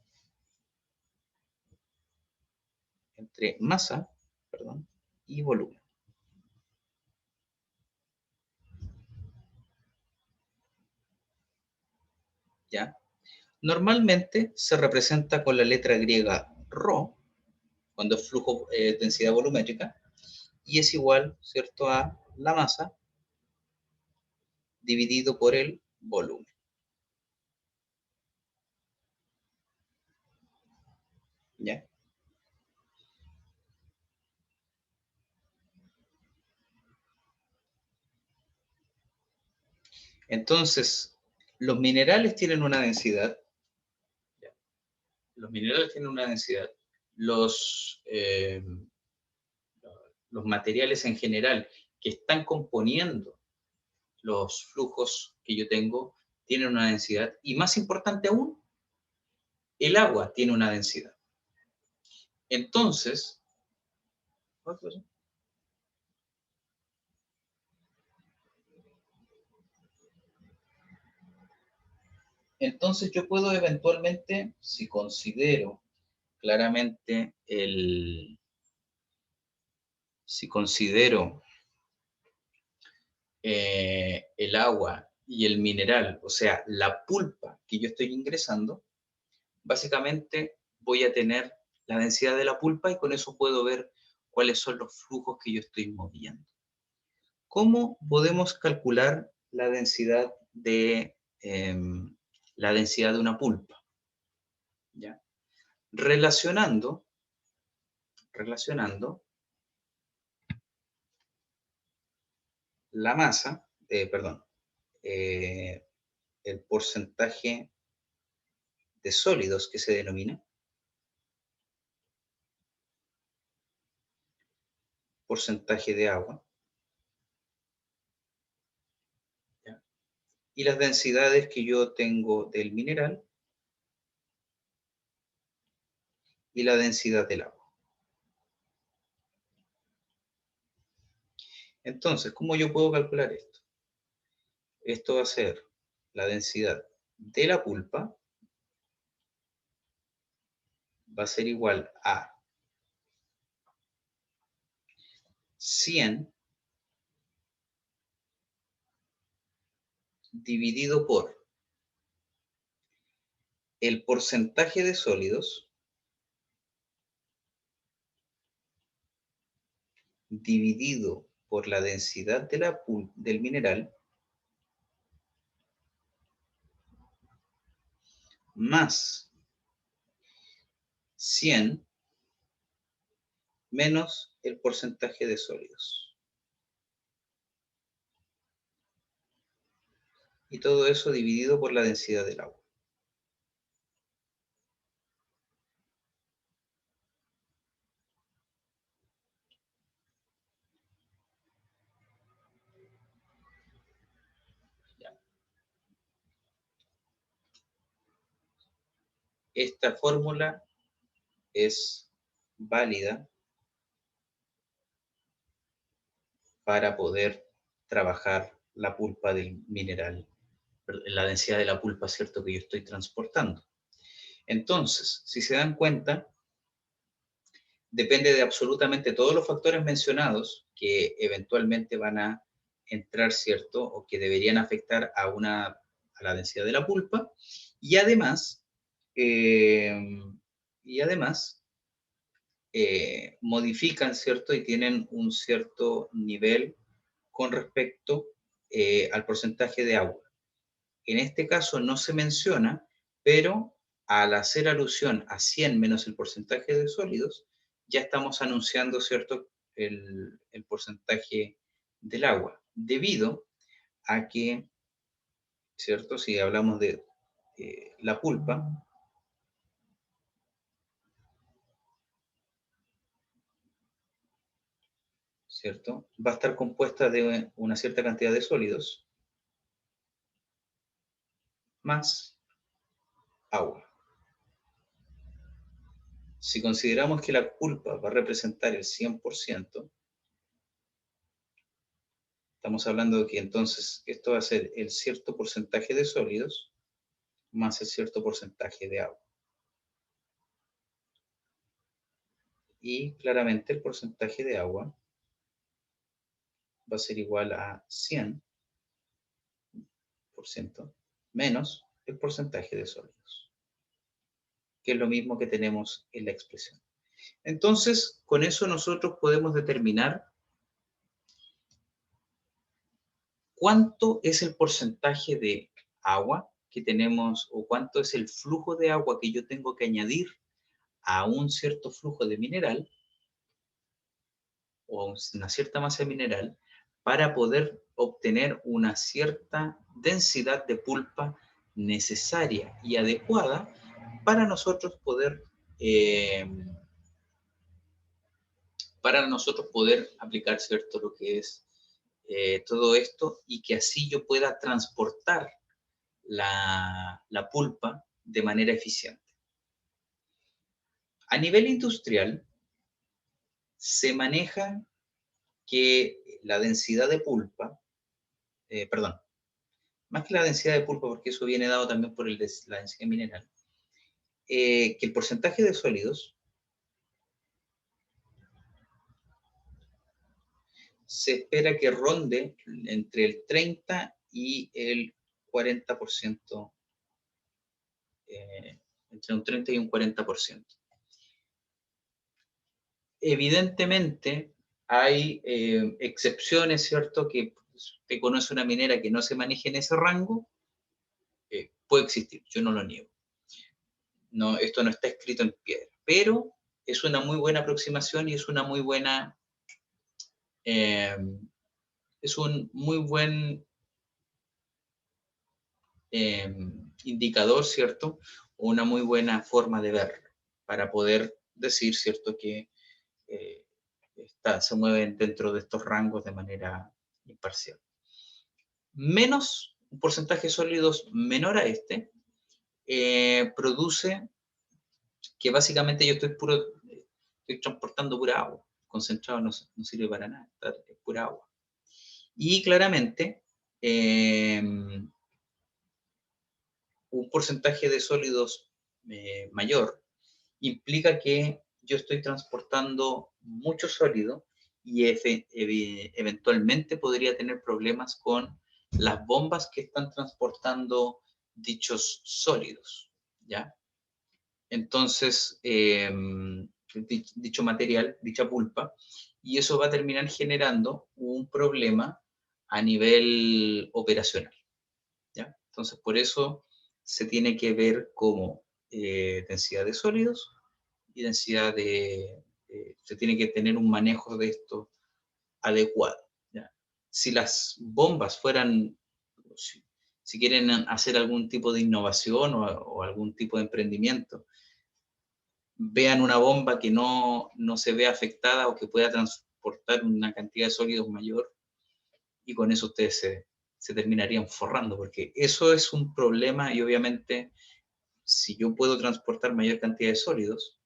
entre masa, perdón, y volumen. ¿Ya? Normalmente se representa con la letra griega ρ, cuando es flujo, densidad volumétrica, y es igual, ¿cierto?, a la masa dividido por el volumen. ¿Ya? Entonces, los minerales tienen una densidad. ¿Ya? Los minerales tienen una densidad. Los materiales en general que están componiendo los flujos que yo tengo tienen una densidad. Y más importante aún, el agua tiene una densidad. Entonces, yo puedo eventualmente, si considero claramente el agua y el mineral, o sea, la pulpa que yo estoy ingresando, básicamente voy a tener la densidad de la pulpa y con eso puedo ver cuáles son los flujos que yo estoy moviendo. ¿Cómo podemos calcular la densidad de una pulpa? ¿Ya? Relacionando la masa, el porcentaje de sólidos que se denomina, porcentaje de agua, ¿ya? Y las densidades que yo tengo del mineral y la densidad del agua. Entonces, ¿cómo yo puedo calcular esto? Esto va a ser la densidad de la pulpa, va a ser igual a 100 dividido por el porcentaje de sólidos dividido por la densidad de del mineral más 100 menos el porcentaje de sólidos. Y todo eso dividido por la densidad del agua. Esta fórmula es válida para poder trabajar la pulpa del mineral, la densidad de la pulpa, ¿cierto?, que yo estoy transportando. Entonces, si se dan cuenta, depende de absolutamente todos los factores mencionados que eventualmente van a entrar, ¿cierto?, o que deberían afectar a la densidad de la pulpa, y además, modifican, ¿cierto?, y tienen un cierto nivel con respecto al porcentaje de agua. En este caso no se menciona, pero al hacer alusión a 100 menos el porcentaje de sólidos, ya estamos anunciando, ¿cierto?, el porcentaje del agua, debido a que, ¿cierto?, si hablamos de la pulpa, ¿cierto?, va a estar compuesta de una cierta cantidad de sólidos más agua. Si consideramos que la pulpa va a representar el 100%, estamos hablando de que entonces esto va a ser el cierto porcentaje de sólidos más el cierto porcentaje de agua. Y claramente el porcentaje de agua va a ser igual a 100% menos el porcentaje de sólidos, que es lo mismo que tenemos en la expresión. Entonces, con eso nosotros podemos determinar cuánto es el porcentaje de agua que tenemos, o cuánto es el flujo de agua que yo tengo que añadir a un cierto flujo de mineral, o una cierta masa mineral, para poder obtener una cierta densidad de pulpa necesaria y adecuada para nosotros poder aplicar, ¿cierto?, lo que es todo esto, y que así yo pueda transportar la pulpa de manera eficiente. A nivel industrial, se maneja que la densidad de pulpa, más que la densidad de pulpa, porque eso viene dado también por la densidad mineral, que el porcentaje de sólidos se espera que ronde entre el 30 y el 40%, entre un 30 y un 40%. Evidentemente, hay excepciones, ¿cierto?, que usted conoce una minera que no se maneje en ese rango, puede existir, yo no lo niego. No, esto no está escrito en piedra, pero es una muy buena aproximación y es una muy buena, es un muy buen indicador, ¿cierto?, o una muy buena forma de verlo, para poder decir, ¿cierto?, que se mueven dentro de estos rangos de manera imparcial. Menos, un porcentaje de sólidos menor a este, produce que básicamente yo estoy transportando pura agua. Concentrado no sirve para nada, es pura agua. Y claramente, un porcentaje de sólidos mayor implica que yo estoy transportando mucho sólido y eventualmente podría tener problemas con las bombas que están transportando dichos sólidos, ¿ya? Entonces, dicho material, dicha pulpa, y eso va a terminar generando un problema a nivel operacional, ¿ya? Entonces, por eso se tiene que ver como densidad de sólidos y densidad se tiene que tener un manejo de esto adecuado, ¿ya? Si las bombas fueran, si quieren hacer algún tipo de innovación o algún tipo de emprendimiento, vean una bomba que no se vea afectada o que pueda transportar una cantidad de sólidos mayor, y con eso ustedes se terminarían forrando, porque eso es un problema. Y obviamente, si yo puedo transportar mayor cantidad de sólidos,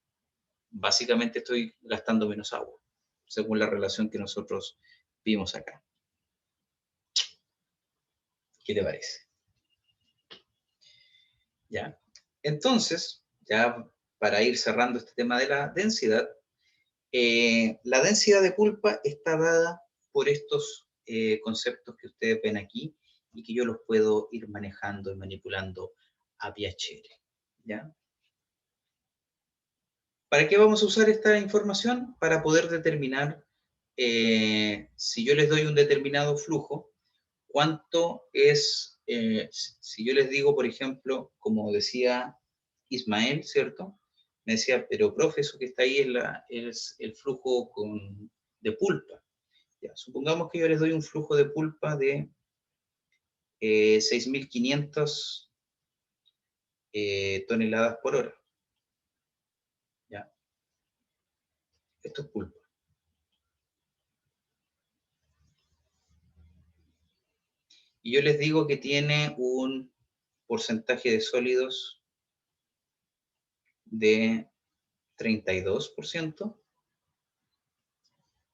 básicamente estoy gastando menos agua, según la relación que nosotros vimos acá. ¿Qué te parece? ¿Ya? Entonces, ya para ir cerrando este tema de la densidad de pulpa está dada por estos conceptos que ustedes ven aquí y que yo los puedo ir manejando y manipulando a Piacere, ¿ya? ¿Para qué vamos a usar esta información? Para poder determinar, si yo les doy un determinado flujo, cuánto es, si yo les digo, por ejemplo, como decía Ismael, ¿cierto? Me decía, pero profe, eso que está ahí es el flujo de pulpa. Ya, supongamos que yo les doy un flujo de pulpa de 6.500 toneladas por hora. ¿Ya? Esto es pulpa. Y yo les digo que tiene un porcentaje de sólidos de 32%.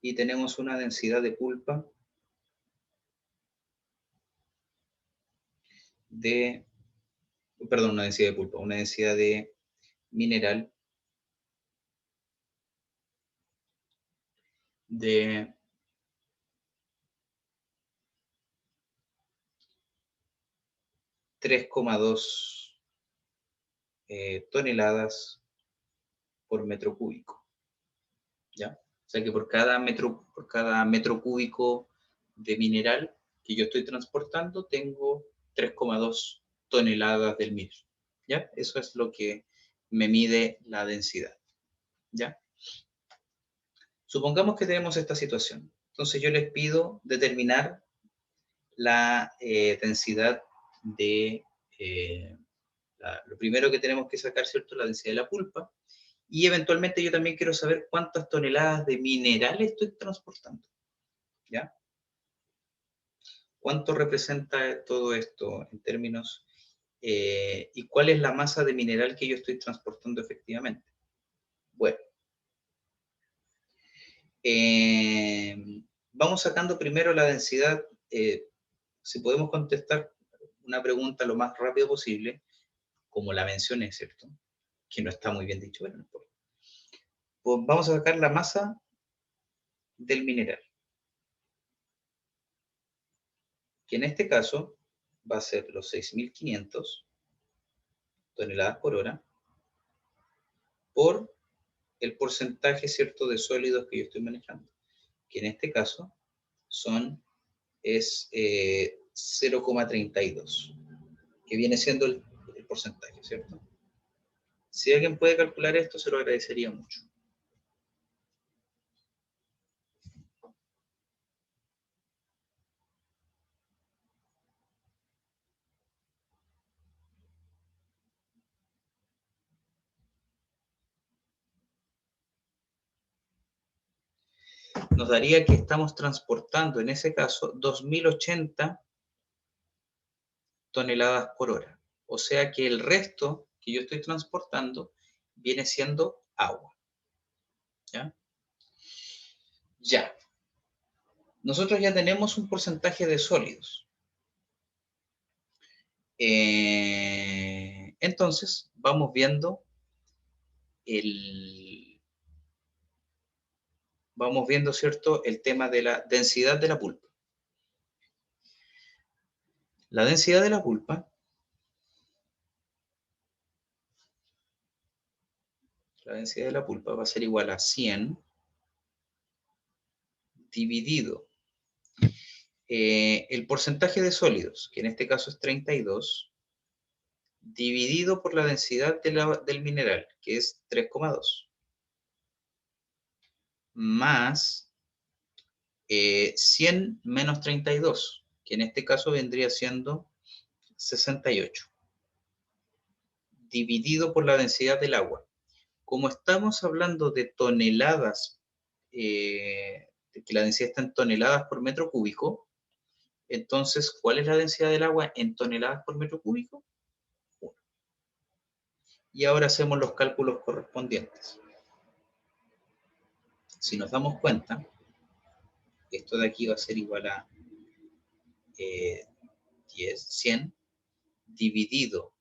Y tenemos una densidad de pulpa una densidad de pulpa, una densidad de mineral de 3,2 toneladas por metro cúbico, ¿ya? O sea que por cada metro cúbico de mineral que yo estoy transportando, tengo 3,2 toneladas del mismo, ¿ya? Eso es lo que me mide la densidad, ¿ya? Supongamos que tenemos esta situación. Entonces yo les pido determinar la densidad de... lo primero que tenemos que sacar, ¿cierto? La densidad de la pulpa. Y eventualmente yo también quiero saber cuántas toneladas de mineral estoy transportando, ¿ya? ¿Cuánto representa todo esto en términos y cuál es la masa de mineral que yo estoy transportando efectivamente? Bueno, vamos sacando primero la densidad. Si podemos contestar una pregunta lo más rápido posible, como la mencioné, ¿cierto? Que no está muy bien dicho, pero no importa. Pues vamos a sacar la masa del mineral, que en este caso va a ser los 6.500 toneladas por hora por el porcentaje, ¿cierto?, de sólidos que yo estoy manejando, que en este caso es 0,32, que viene siendo el porcentaje, ¿cierto? Si alguien puede calcular esto, se lo agradecería mucho. nos daría que estamos transportando, en ese caso, 2080 toneladas por hora. O sea que el resto que yo estoy transportando viene siendo agua. ¿Ya? Ya. Nosotros ya tenemos un porcentaje de sólidos. Entonces, vamos viendo ¿cierto?, el tema de la densidad de la pulpa. La densidad de la pulpa va a ser igual a 100 dividido el porcentaje de sólidos, que en este caso es 32, dividido por la densidad del mineral, que es 3,2, más 100 menos 32, que en este caso vendría siendo 68, dividido por la densidad del agua. Como estamos hablando de toneladas, de que la densidad está en toneladas por metro cúbico, entonces, ¿cuál es la densidad del agua en toneladas por metro cúbico? 1. Y ahora hacemos los cálculos correspondientes. Si nos damos cuenta, esto de aquí va a ser igual a 100 dividido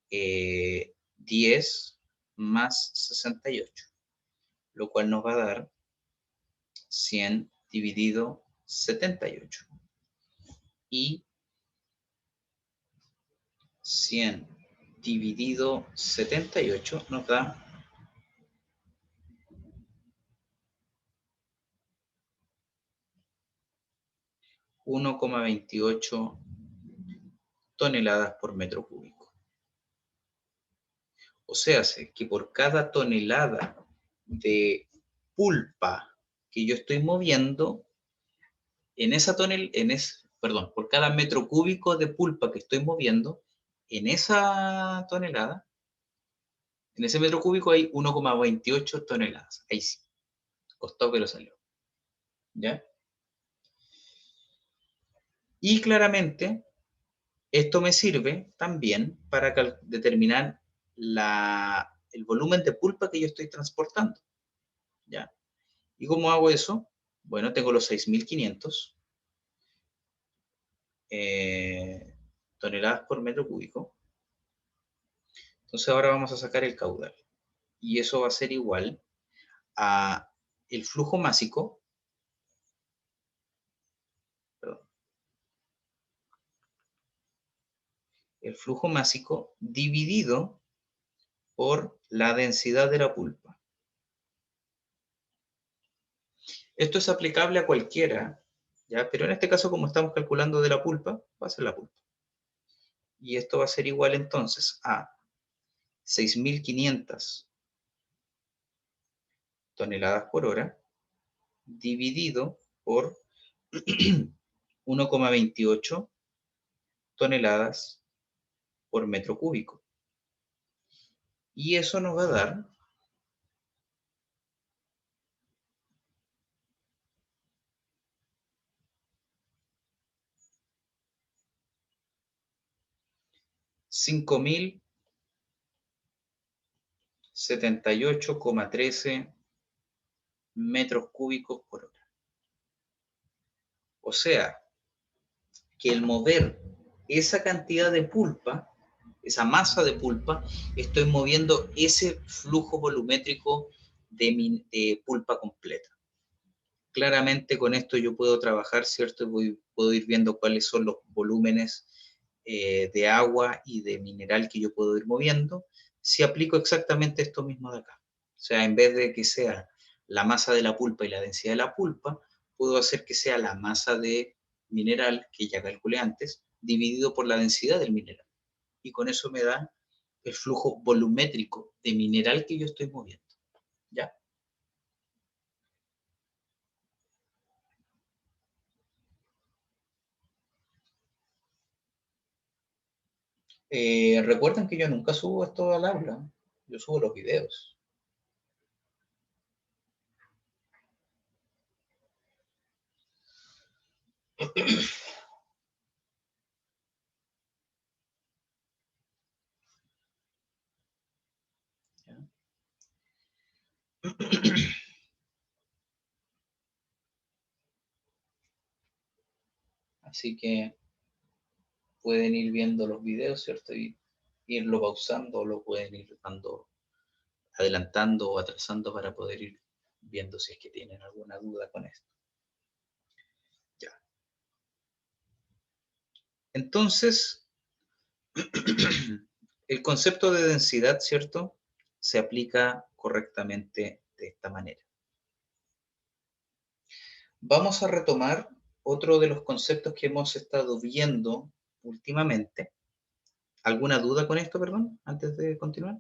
10 más 68, lo cual nos va a dar 100 dividido 78. Y 100 dividido 78 nos da 1,28 toneladas por metro cúbico. O sea, que por cada tonelada de pulpa que yo estoy moviendo, por cada metro cúbico de pulpa que estoy moviendo, en esa tonelada, en ese metro cúbico hay 1,28 toneladas. Ahí sí. Costó, pero salió. ¿Ya? Y claramente, esto me sirve también para determinar el volumen de pulpa que yo estoy transportando. ¿Ya? ¿Y cómo hago eso? Bueno, tengo los 6.500 toneladas por metro cúbico. Entonces ahora vamos a sacar el caudal. Y eso va a ser igual a el flujo másico, dividido por la densidad de la pulpa. Esto es aplicable a cualquiera, ¿ya? Pero en este caso, como estamos calculando de la pulpa, va a ser la pulpa. Y esto va a ser igual entonces a 6.500 toneladas por hora dividido por 1,28 toneladas por metro cúbico. Y eso nos va a dar 5.078,13 metros cúbicos por hora. O sea, que el mover esa cantidad de pulpa, esa masa de pulpa, estoy moviendo ese flujo volumétrico de pulpa completa. Claramente con esto yo puedo trabajar, ¿cierto? Puedo ir viendo cuáles son los volúmenes de agua y de mineral que yo puedo ir moviendo si aplico exactamente esto mismo de acá. O sea, en vez de que sea la masa de la pulpa y la densidad de la pulpa, puedo hacer que sea la masa de mineral, que ya calculé antes, dividido por la densidad del mineral. Y con eso me da el flujo volumétrico de mineral que yo estoy moviendo. ¿Ya? Recuerden que yo nunca subo esto al aula, yo subo los videos. Así que pueden ir viendo los videos, ¿cierto? Y irlo pausando, o lo pueden ir adelantando o atrasando para poder ir viendo si es que tienen alguna duda con esto. Ya. Entonces, el concepto de densidad, ¿cierto? Se aplica correctamente de esta manera. Vamos a retomar otro de los conceptos que hemos estado viendo últimamente. ¿Alguna duda con esto, perdón, antes de continuar?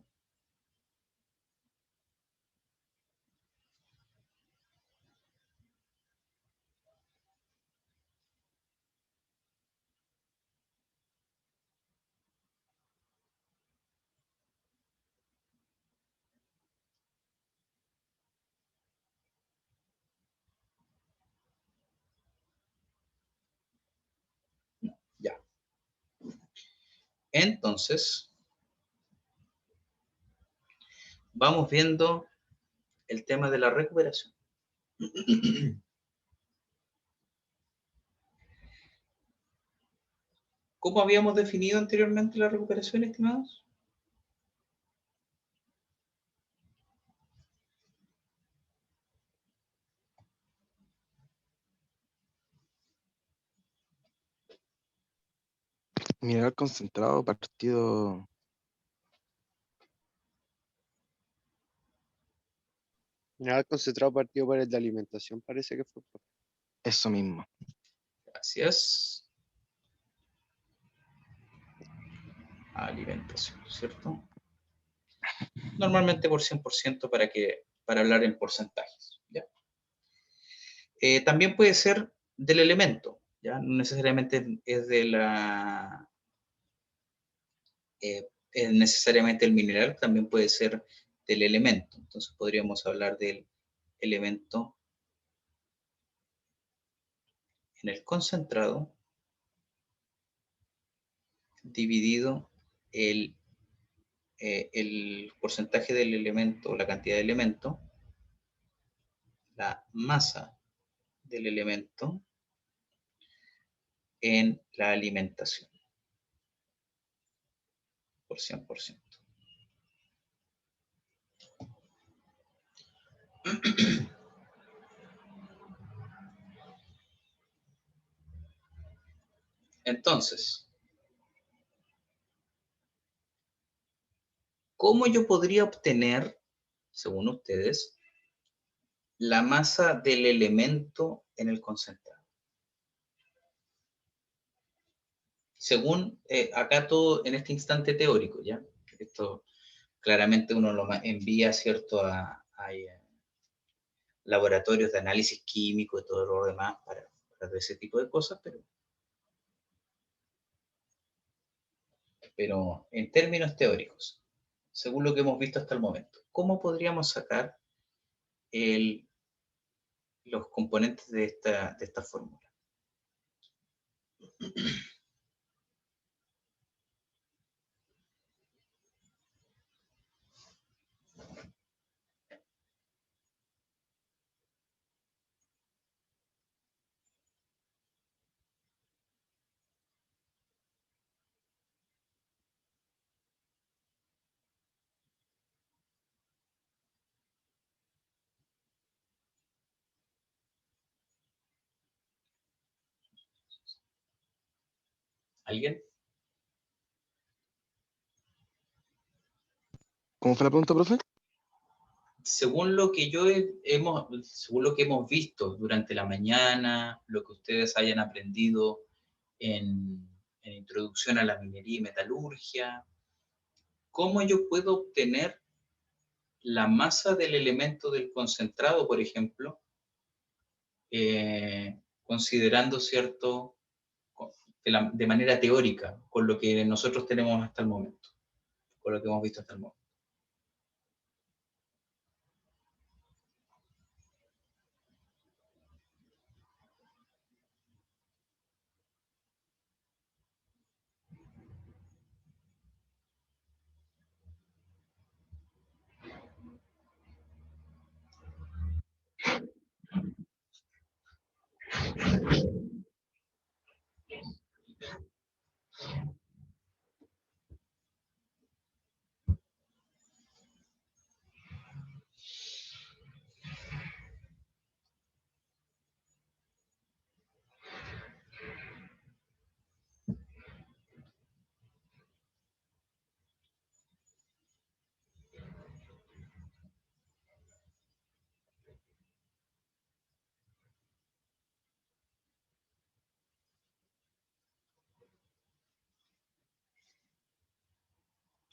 No, ya. Entonces, vamos viendo el tema de la recuperación. ¿Cómo habíamos definido anteriormente la recuperación, estimados? Mineral concentrado partido. Mineral concentrado partido por el de alimentación, parece que fue. Eso mismo. Gracias. Alimentación, ¿cierto? Normalmente por 100% para hablar en porcentajes, ¿ya? También puede ser del elemento, ¿ya? No necesariamente es de la... es necesariamente el mineral, también puede ser del elemento. Entonces podríamos hablar del elemento en el concentrado dividido el porcentaje del elemento, la cantidad de elemento, la masa del elemento en la alimentación, por 100%. Entonces, ¿cómo yo podría obtener, según ustedes, la masa del elemento en el concentrado? Según acá todo en este instante teórico, ¿ya? Esto claramente uno lo envía, ¿cierto?, a laboratorios de análisis químico y todo lo demás para ver ese tipo de cosas, pero en términos teóricos, según lo que hemos visto hasta el momento, ¿cómo podríamos sacar los componentes de esta fórmula? ¿Alguien? ¿Cómo fue la pregunta, profe? Según lo que según lo que hemos visto durante la mañana, lo que ustedes hayan aprendido en introducción a la minería y metalurgia, ¿cómo yo puedo obtener la masa del elemento del concentrado, por ejemplo, considerando, ¿cierto?, de manera teórica, con lo que nosotros tenemos hasta el momento, con lo que hemos visto hasta el momento?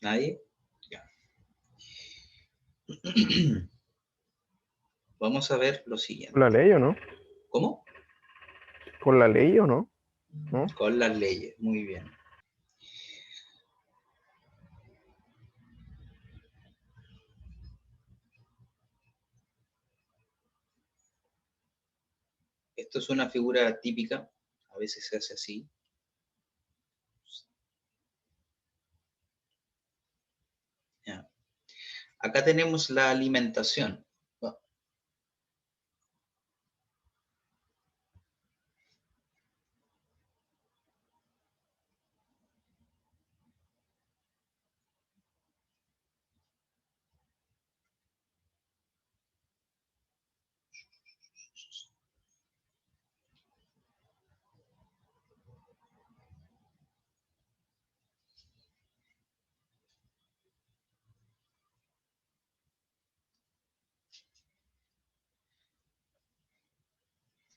¿Nadie? Ya. Vamos a ver lo siguiente. ¿Con la ley o no? ¿Cómo? ¿Con la ley o no? ¿No? Con las leyes, muy bien. Esto es una figura típica, a veces se hace así. Ya. Acá tenemos la alimentación.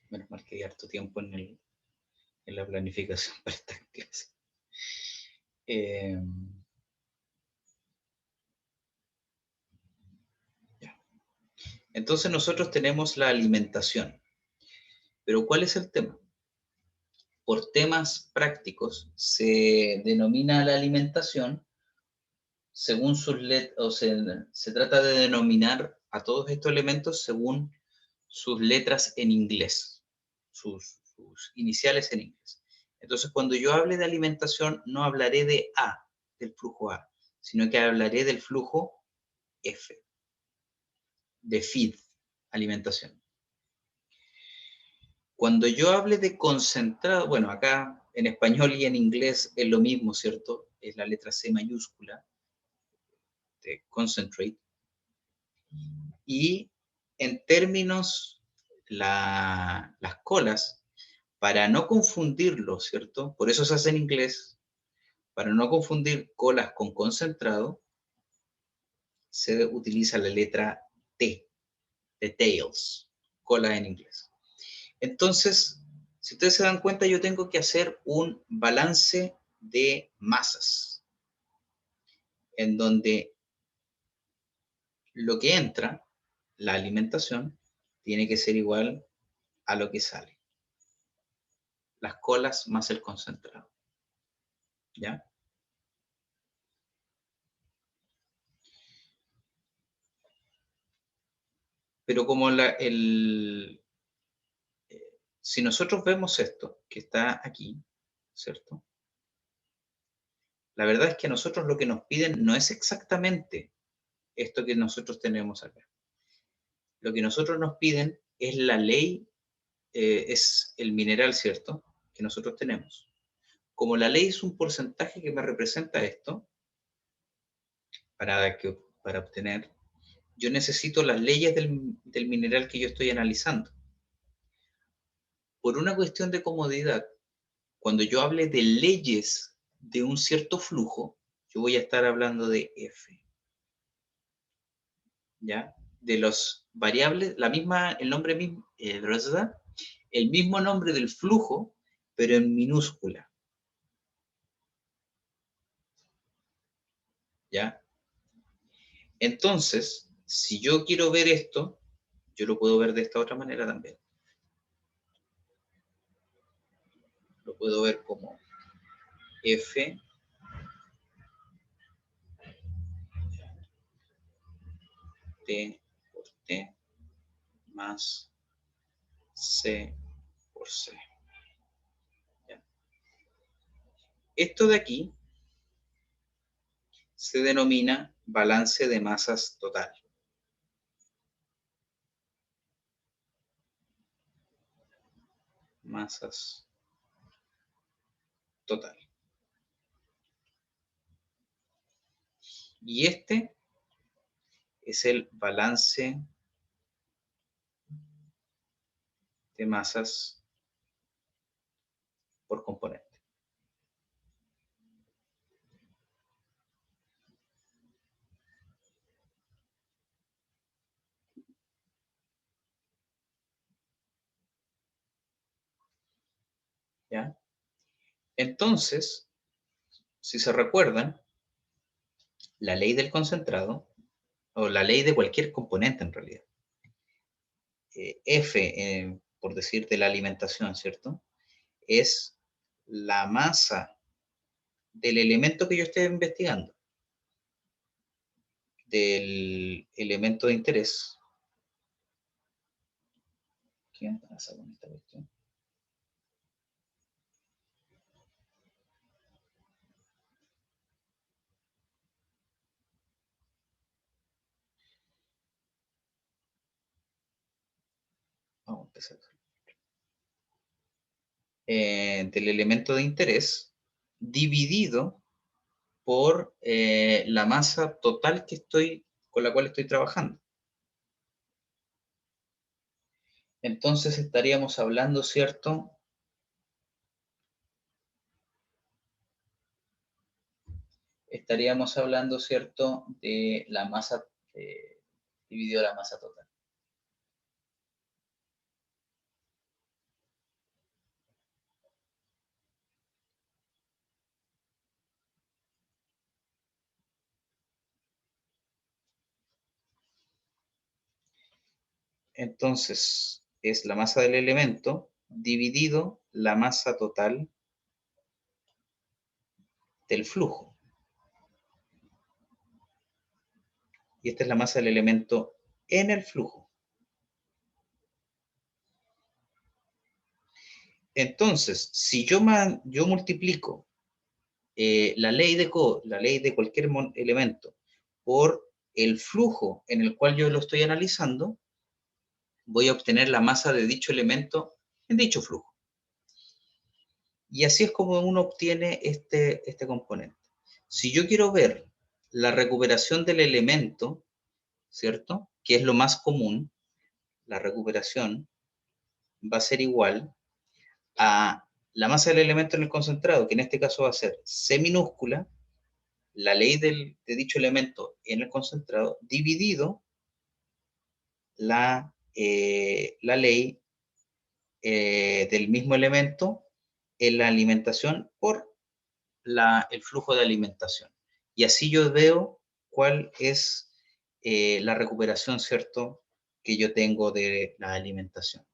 Menos mal que hay harto tiempo en la planificación para estas clases. Ya. Entonces nosotros tenemos la alimentación. Pero ¿cuál es el tema? Por temas prácticos se denomina la alimentación según sus letras, o se trata de denominar a todos estos elementos según sus letras en inglés, sus iniciales en inglés. Entonces, cuando yo hable de alimentación, no hablaré de A, del flujo A, sino que hablaré del flujo F, de feed, alimentación. Cuando yo hable de concentrado, bueno, acá en español y en inglés es lo mismo, ¿cierto? Es la letra C mayúscula, de concentrate. Y en términos, las colas, para no confundirlo, ¿cierto? Por eso se hace en inglés, para no confundir colas con concentrado, se utiliza la letra T, de tails, cola en inglés. Entonces, si ustedes se dan cuenta, yo tengo que hacer un balance de masas, en donde lo que entra, la alimentación, tiene que ser igual a lo que sale. Las colas más el concentrado. ¿Ya? Pero como si nosotros vemos esto, que está aquí, ¿cierto? La verdad es que a nosotros lo que nos piden no es exactamente esto que nosotros tenemos acá. Lo que nosotros nos piden es la ley, es el mineral, ¿cierto? Que nosotros tenemos. Como la ley es un porcentaje que me representa esto, para obtener, yo necesito las leyes del mineral que yo estoy analizando. Por una cuestión de comodidad, cuando yo hable de leyes de un cierto flujo, yo voy a estar hablando de F. ¿Ya? De los variables, el mismo nombre del flujo, pero en minúscula. ¿Ya? Entonces, si yo quiero ver esto, yo lo puedo ver de esta otra manera también. Lo puedo ver como F T por T más C por C. ¿Ya? Esto de aquí se denomina balance de masas total. Masas total. Y este es el balance de masas por componente. ¿Ya? Entonces, si se recuerdan, la ley del concentrado, o la ley de cualquier componente en realidad. F, por decir, de la alimentación, ¿cierto? Es la masa del elemento que yo esté investigando, del elemento de interés. ¿Qué pasa con esta cuestión? Vamos a empezar. Del elemento de interés dividido por la masa total con la cual estoy trabajando. Entonces estaríamos hablando, ¿cierto? Estaríamos hablando, ¿cierto? De la masa dividido la masa total. Entonces, es la masa del elemento dividido la masa total del flujo. Y esta es la masa del elemento en el flujo. Entonces, si yo multiplico la ley de cualquier elemento por el flujo en el cual yo lo estoy analizando, voy a obtener la masa de dicho elemento en dicho flujo. Y así es como uno obtiene este componente. Si yo quiero ver la recuperación del elemento, ¿cierto? Que es lo más común, la recuperación va a ser igual a la masa del elemento en el concentrado, que en este caso va a ser C minúscula, la ley de dicho elemento en el concentrado, dividido la ley del mismo elemento en la alimentación por el flujo de alimentación. Y así yo veo cuál es la recuperación, ¿cierto?, que yo tengo de la alimentación,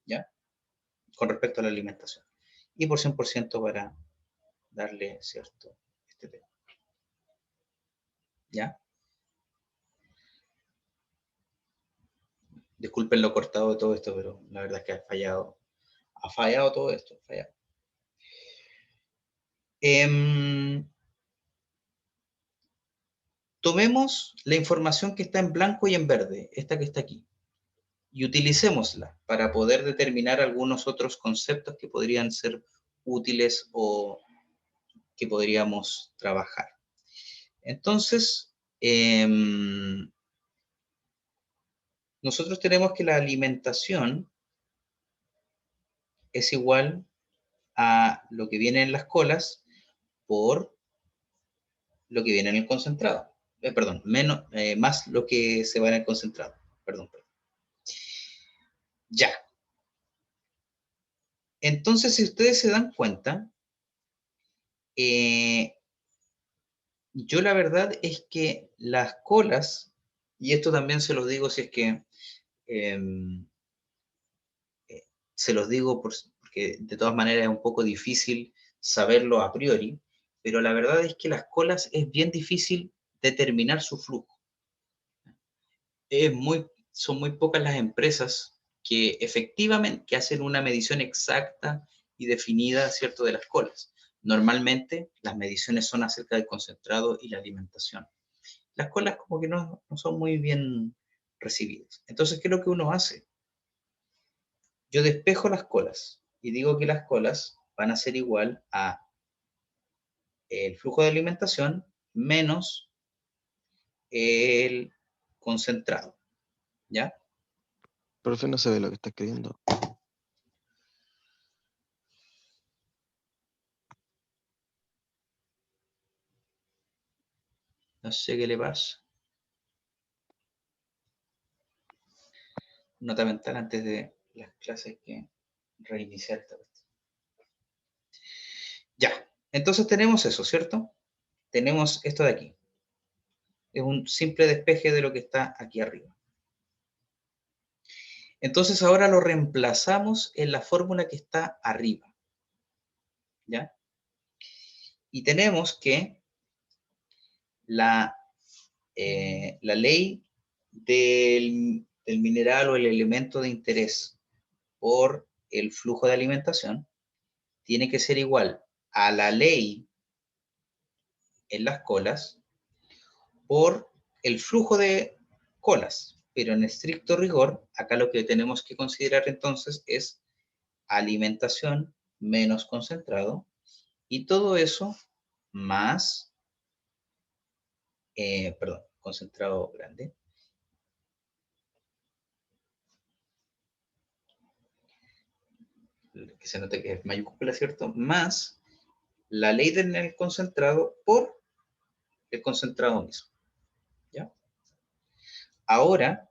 ¿ya? Con respecto a la alimentación. Y por 100% para darle, ¿cierto?, este tema. ¿Ya? Disculpen lo cortado de todo esto, pero la verdad es que ha fallado todo esto, ha fallado. Tomemos la información que está en blanco y en verde, esta que está aquí, y utilicémosla para poder determinar algunos otros conceptos que podrían ser útiles o que podríamos trabajar. Entonces, nosotros tenemos que la alimentación es igual a lo que viene en las colas por lo que viene en el concentrado. Perdón, más lo que se va en el concentrado. Perdón. Ya. Entonces, si ustedes se dan cuenta, yo la verdad es que las colas, y esto también se los digo si es que se los digo porque de todas maneras es un poco difícil saberlo a priori, pero la verdad es que las colas es bien difícil determinar su flujo. Son muy pocas las empresas que efectivamente hacen una medición exacta y definida, ¿cierto?, de las colas. Normalmente las mediciones son acerca del concentrado y la alimentación. Las colas como que no son muy bien recibidas. Entonces, ¿qué es lo que uno hace? Yo despejo las colas y digo que las colas van a ser igual a el flujo de alimentación menos el concentrado, ¿ya? Profe, no se ve lo que está escribiendo. No sé qué le pasa. Nota mental antes de las clases que reiniciar esta cuestión. Ya, entonces tenemos eso, ¿cierto? Tenemos esto de aquí. Es un simple despeje de lo que está aquí arriba. Entonces ahora lo reemplazamos en la fórmula que está arriba. ¿Ya? Y tenemos que la ley del mineral o el elemento de interés por el flujo de alimentación tiene que ser igual a la ley en las colas por el flujo de colas. Pero en estricto rigor, acá lo que tenemos que considerar entonces es alimentación menos concentrado y todo eso más, perdón, concentrado grande, que se note que es mayúscula, ¿cierto? Más la ley del concentrado por el concentrado mismo. ¿Ya? Ahora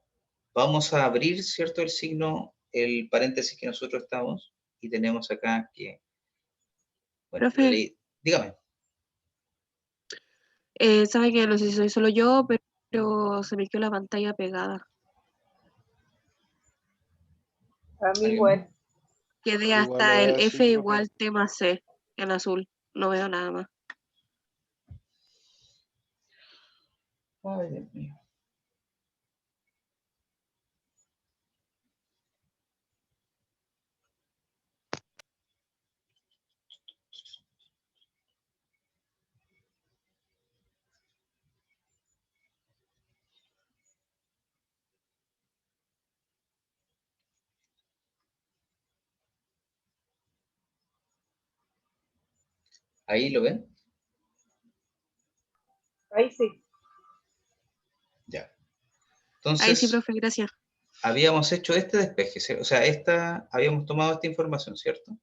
vamos a abrir, ¿cierto? El signo, el paréntesis que nosotros estamos y tenemos acá que, bueno, la Profe, ley, dígame. sabe que no sé si soy solo yo, pero se me quedó la pantalla pegada. A mí ¿Alguien más? igual. Quedé Igual hasta lo el veo así, F profe. igual T más C en azul. No veo nada más. Ay, Dios mío. ¿Ahí lo ven? Ahí sí. Ya. Ahí sí, Entonces, profe, gracias. habíamos hecho este despeje, o sea, habíamos tomado esta información, ¿cierto?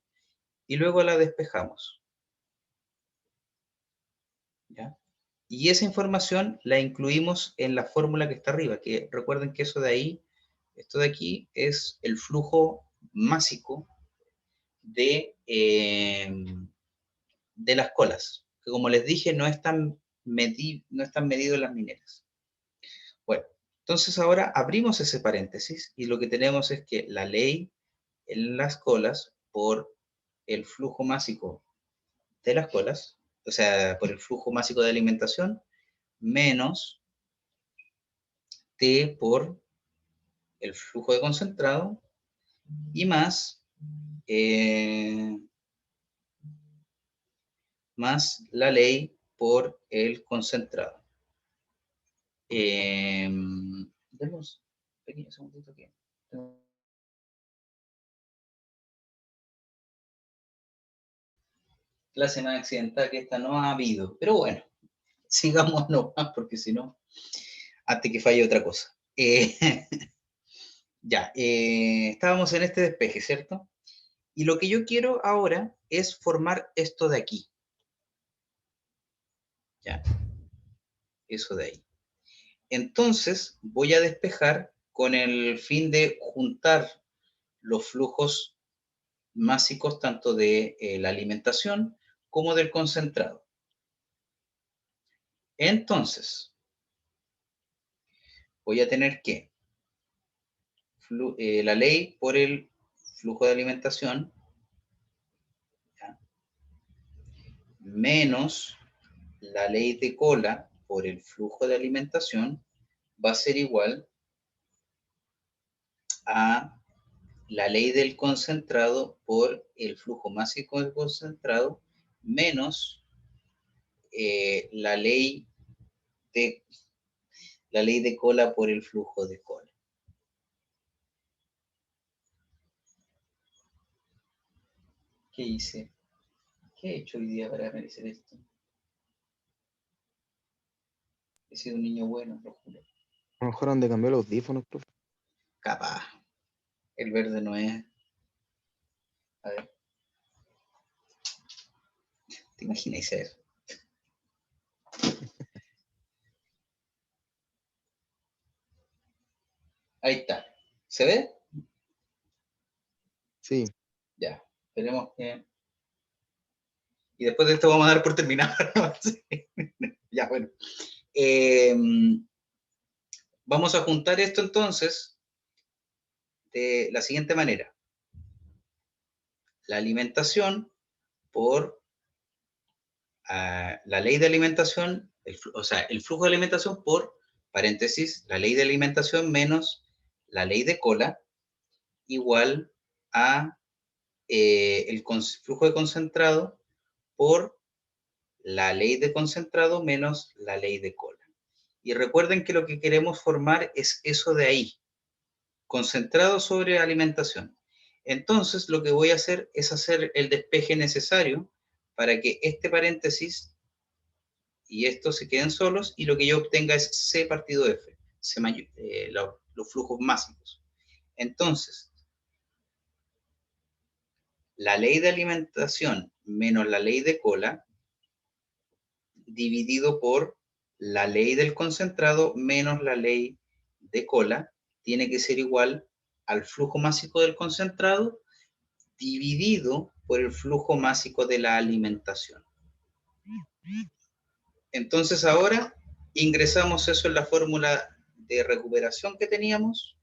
Y luego la despejamos. ¿Ya? Y esa información la incluimos en la fórmula que está arriba, que recuerden que eso de ahí, esto de aquí, es el flujo másico de las colas, que como les dije, no están medido en las mineras. Bueno, entonces ahora abrimos ese paréntesis y lo que tenemos es que la ley en las colas por el flujo másico de las colas, o sea, por el flujo másico de alimentación, menos T por el flujo de concentrado y más la ley por el concentrado. Demos un pequeño segundito aquí. Clase más accidental que esta no ha habido, pero bueno, sigamos nomás porque si no, antes que falle otra cosa. Ya, estábamos en este despeje, ¿cierto? Y lo que yo quiero ahora es formar esto de aquí. Ya, eso de ahí. Entonces voy a despejar con el fin de juntar los flujos másicos tanto de la alimentación como del concentrado. Entonces, voy a tener que la ley por el flujo de alimentación, ¿ya? Menos la ley de cola por el flujo de alimentación va a ser igual a la ley del concentrado por el flujo másico del concentrado menos la ley de cola por el flujo de cola. ¿Qué hice? ¿Qué he hecho hoy día para merecer esto? He sido un niño bueno, lo juro. A lo mejor han de cambiar los audífonos, profe. Capaz. El verde no es. A ver. ¿Te imaginas eso? Ahí está. ¿Se ve? Sí. Ya. Esperemos que. Y después de esto vamos a dar por terminado. Ya, bueno. Vamos a juntar esto entonces de la siguiente manera. La alimentación por la ley de alimentación, o sea, el flujo de alimentación por, paréntesis, la ley de alimentación menos la ley de cola, igual a el flujo de concentrado por la ley de concentrado menos la ley de cola. Y recuerden que lo que queremos formar es eso de ahí, concentrado sobre alimentación. Entonces, lo que voy a hacer es hacer el despeje necesario para que este paréntesis y estos se queden solos y lo que yo obtenga es C partido F, los flujos máximos. Entonces, la ley de alimentación menos la ley de cola dividido por la ley del concentrado menos la ley de cola tiene que ser igual al flujo másico del concentrado dividido por el flujo másico de la alimentación. Entonces ahora ingresamos eso en la fórmula de recuperación que teníamos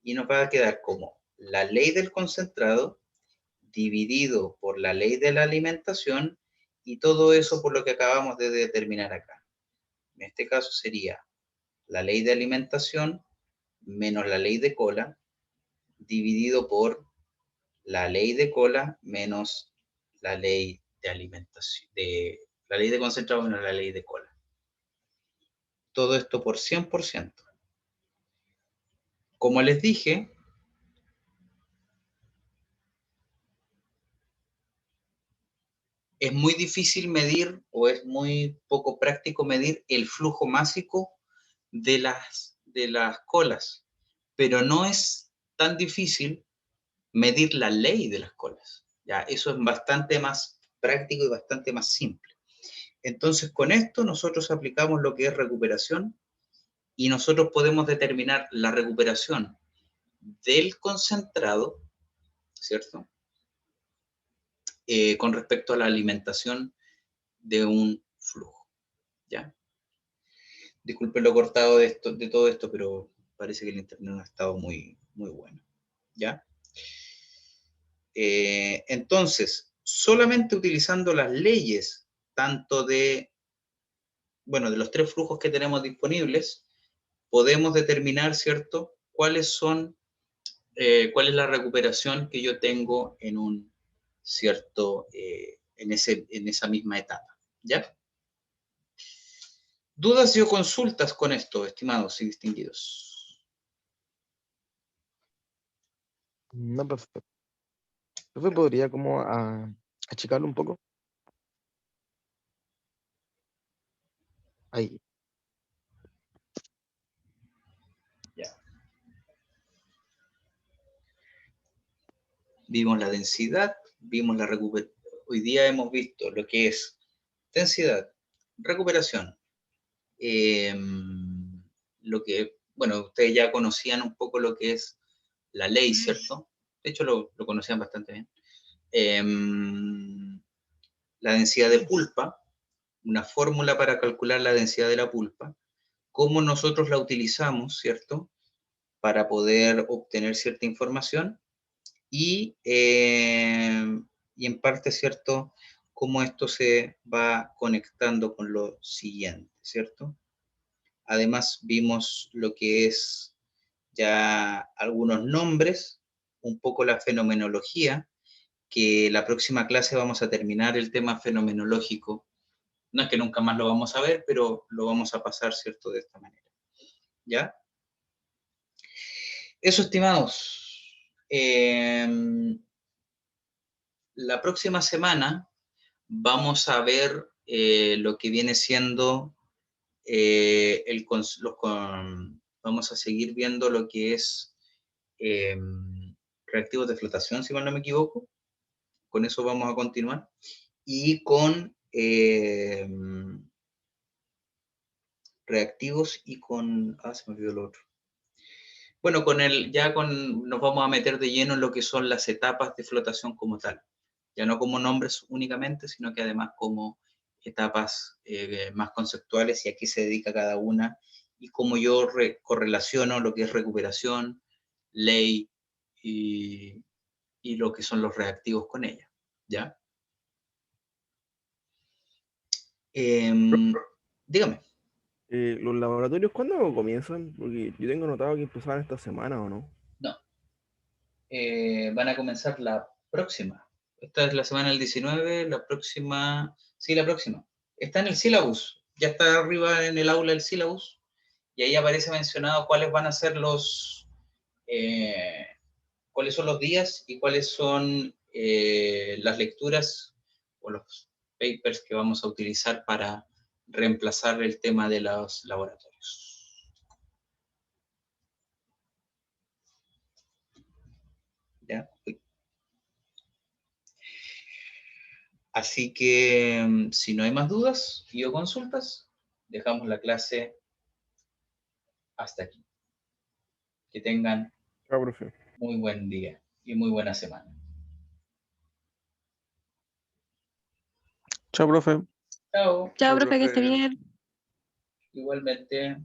y nos va a quedar como la ley del concentrado dividido por la ley de la alimentación y todo eso por lo que acabamos de determinar acá. En este caso sería la ley de alimentación menos la ley de cola dividido por la ley de cola menos la ley de alimentación, la ley de concentrado menos la ley de cola. Todo esto por 100%. Como les dije, es muy difícil medir o es muy poco práctico medir el flujo másico de las colas, pero no es tan difícil medir la ley de las colas. Ya, eso es bastante más práctico y bastante más simple. Entonces, con esto nosotros aplicamos lo que es recuperación y nosotros podemos determinar la recuperación del concentrado, ¿cierto? Con respecto a la alimentación de un flujo, ¿ya? Disculpen lo cortado de todo esto, pero parece que el internet no ha estado muy bueno, ¿ya? Entonces, solamente utilizando las leyes, tanto de los tres flujos que tenemos disponibles, podemos determinar, ¿cierto?, cuál es la recuperación que yo tengo en un cierto, en esa misma etapa, ¿ya? ¿Dudas o consultas con esto, estimados y distinguidos? No, perfecto. ¿Profe, podría como achicarlo un poco? Ahí. Ya. Vimos la densidad, vimos la recuperación. Hoy día hemos visto lo que es densidad, recuperación. Lo que, ustedes ya conocían un poco lo que es la ley, ¿cierto? De hecho, lo conocían bastante bien. La densidad de pulpa, una fórmula para calcular la densidad de la pulpa, cómo nosotros la utilizamos, ¿cierto?, para poder obtener cierta información y en parte, ¿cierto?, cómo esto se va conectando con lo siguiente, ¿cierto? Además, vimos lo que es ya algunos nombres, un poco la fenomenología, que la próxima clase vamos a terminar el tema fenomenológico. No es que nunca más lo vamos a ver, pero lo vamos a pasar, ¿cierto?, de esta manera. ¿Ya? Eso, estimados. La próxima semana vamos a ver lo que viene siendo vamos a seguir viendo lo que es reactivos de flotación, si mal no me equivoco. Con eso vamos a continuar. Y con reactivos y con... se me olvidó lo otro. Bueno, nos vamos a meter de lleno en lo que son las etapas de flotación como tal. Ya no como nombres únicamente, sino que además como etapas más conceptuales y a qué se dedica cada una, y cómo yo correlaciono lo que es recuperación, ley y lo que son los reactivos con ella, ¿ya? Dígame. ¿Los laboratorios cuándo comienzan? Porque yo tengo notado que empezaban esta semana, ¿o no? No. Van a comenzar la próxima. Esta es la semana del 19, la próxima... Sí, la próxima. Está en el sílabus. Ya está arriba en el aula el sílabus. Y ahí aparece mencionado cuáles van a ser cuáles son los días y cuáles son las lecturas o los papers que vamos a utilizar para reemplazar el tema de los laboratorios. ¿Ya? Así que, si no hay más dudas y o consultas, dejamos la clase hasta aquí. Que tengan Chao, profe. muy buen día y muy buena semana. Chao, profe. Chao. Chao, profe, que esté bien. Igualmente.